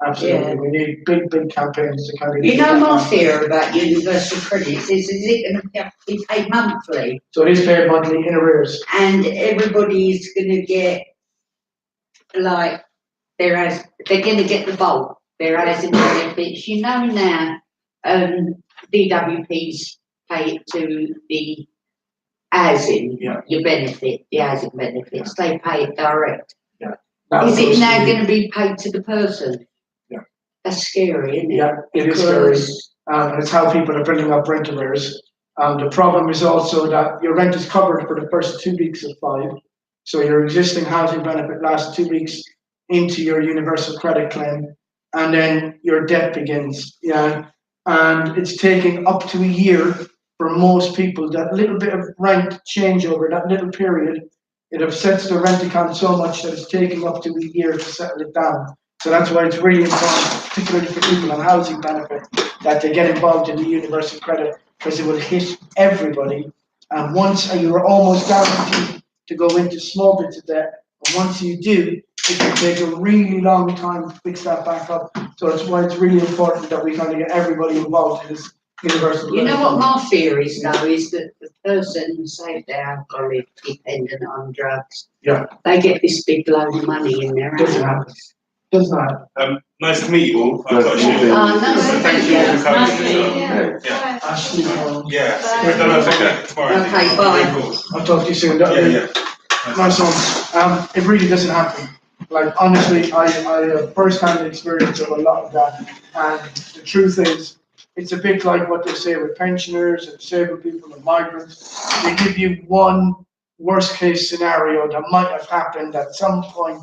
Absolutely. Yeah. We need big campaigns to kind of. You know, my fear about universal credits is it going to be paid monthly? So it is paid monthly in arrears. And everybody's going to get, like, they're going to get the bulk, their housing benefits. You know now, DWPs pay it to the housing, Yeah. your benefit, the housing benefits, they pay it direct. That Is it goes now to- going to be paid to the person? Yeah. That's scary, isn't it? Yeah, it is scary. Because It's how people are building up rent arrears. The problem is also that your rent is covered for the first 2 weeks of 5. So your existing housing benefit lasts 2 weeks into your universal credit claim, and then your debt begins. Yeah. And it's taking up to a year for most people. That little bit of rent changeover, that little period, it upsets the rent account so much that it's taking up to a year to settle it down. So that's why it's really important, particularly for people on housing benefit, that they get involved in the universal credit, because it will hit everybody. And once you are almost guaranteed to go into small bits of debt, and once you do, it can take a really long time to fix that back up. So that's why it's really important that we kind of get everybody involved in this universal you credit. know what my fear is though, is that the person, say they're alcoholic, dependent on drugs. Yeah. They get this big load of money in their Doesn't hands. happen. Doesn't happen. Nice to meet you all. I've got a Nice to meet shoot. you. Oh, no, So thank you all for coming. Nice to meet you. Yeah. Ashley, Yeah, we've done that tomorrow. Okay, bye. Very cool. I'll talk to you soon. Yeah. Nice one. It really doesn't happen. Like, honestly, I have first-hand experience of a lot of that. And the truth is, it's a bit like what they say with pensioners and disabled people and migrants. They give you one worst-case scenario that might have happened at some point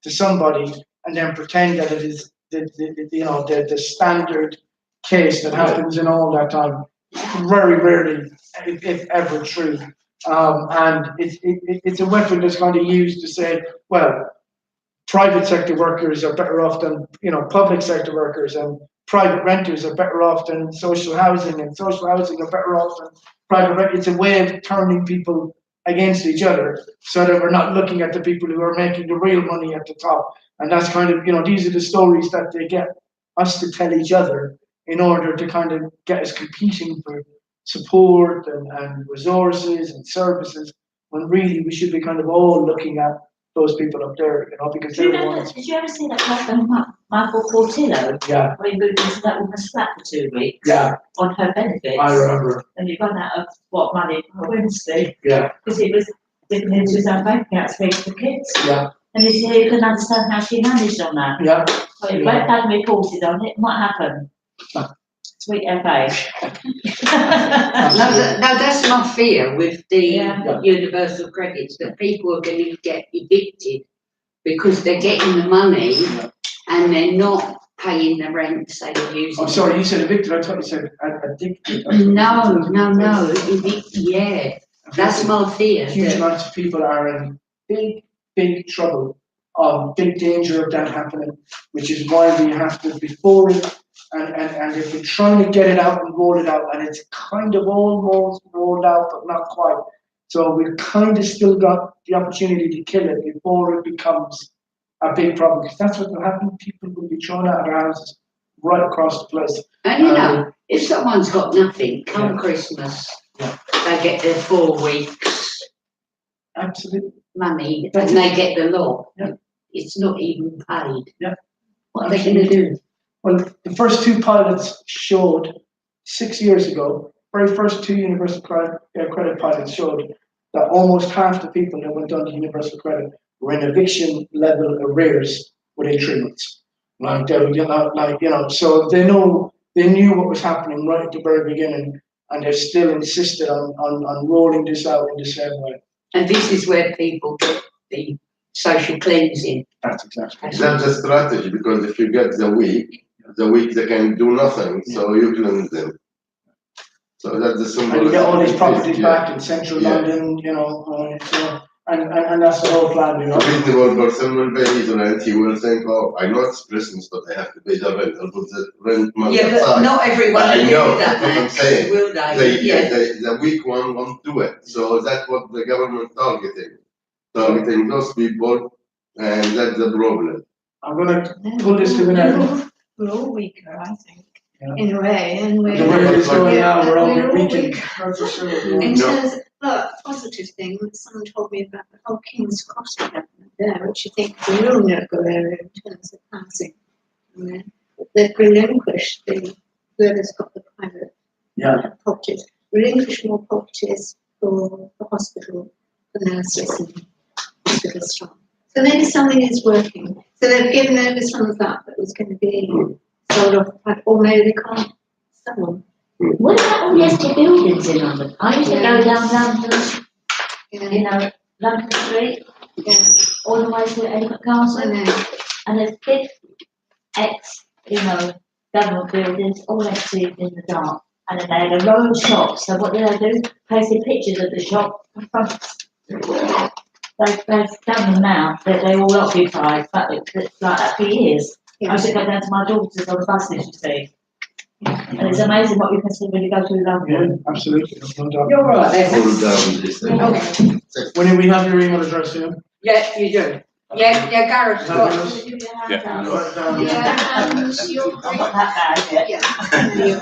to somebody, and then pretend that it is the standard case that happens in all that time. Very rarely, if ever, true. And it's a weapon that's kind of used to say, well, private sector workers are better off than public sector workers, and private renters are better off than social housing, and social housing are better off than private rent. It's a way of turning people against each other, so that we're not looking at the people who are making the real money at the top. And that's kind of, these are the stories that they get us to tell each other in order to kind of get us competing for support and resources and services, when really we should be kind of all looking at those people up there, because Do you they're the remember, ones. did you ever see that husband, Michael Portillo, Yeah, when he moved into that woman's flat for 2 weeks? yeah, On her benefits? I remember. And he run out of money on Wednesday, Yeah, because he was dipping into his own bank account to pay for the kids. yeah, And he said he couldn't understand how she managed on that. yeah. So he went down and reported on it, what happened? Sweet FA. No, that's my fear with the Yeah. universal credits, that people are going to get evicted because they're getting the money and they're not paying the rent, say they're using. I'm sorry, you said evicted, I thought you said addicted. No, evicted, yeah, that's my fear. Huge that- amounts of people are in big trouble, big danger of that happening, which is why we have to, before it, and if we're trying to get it out and roll it out, and it's kind of almost rolled out, but not quite. So we've kind of still got the opportunity to kill it before it becomes a big problem, because that's what will happen. People will be thrown out of their houses right across the place. And if someone's got nothing, come Christmas, they get their 4 weeks Absolutely. money and they get the lot. Yeah. It's not even paid. Yeah. What are they going to do? Well, the first 2 pilots showed 6 years ago, very first 2 universal credit pilots showed that almost half the people that went on to universal credit were in eviction level arrears within 3 months. So they knew what was happening right at the very beginning, and they still insisted on rolling this out in the same way. And this is where people get the social cleansing. That's exactly. That's the strategy, because if you get the weak they can do nothing, so you cleanse them. So that's the symbol. And you get all these properties back in central Yeah. London, and that's the whole plan, A reasonable person will pay his rent, he will think, oh, I know it's Christmas, but I have to pay the rent, I'll put the rent money Yeah, but aside. not everyone I will do know, that, that's what I'm saying. will they? Yeah. The weak one won't do it, so that's what the government targeting those people, and that's the problem. I'm gonna pull this to an end. We're all weaker, I think, Yeah. in a way, and we're. The way it's going now, we're all we're weakened, weak. that's for sure. In No. terms of, but positive thing, someone told me about the whole King's Cross development there, which you think is a real no-go area in terms of housing. And then they've relinquished whoever's got the private properties, relinquish more properties for the hospital, for nurses and hospital staff. So maybe something is working. So they've given over some of that was going to be sold off, or maybe they can't sell them. What about all the empty buildings in London? I used to go down London, Yeah, London Street, yeah, all the way to Elephant I Castle, know. and there's big government buildings all empty in the dark. And then they had a row of shops, so what do? Posted pictures of the shop in front. They've done them now, they all occupied, but it's like that for years. I used to go down to my daughter's on the bus, you see. And it's amazing what you can see when you go through Yeah, London. absolutely. No doubt. You're right there. Pull down this thing. Okay. When we have your email address, Yeah, you do. Yeah, Gareth, got it. Yeah. Write it down. Yeah, and you're I'm not that bad yet. yeah.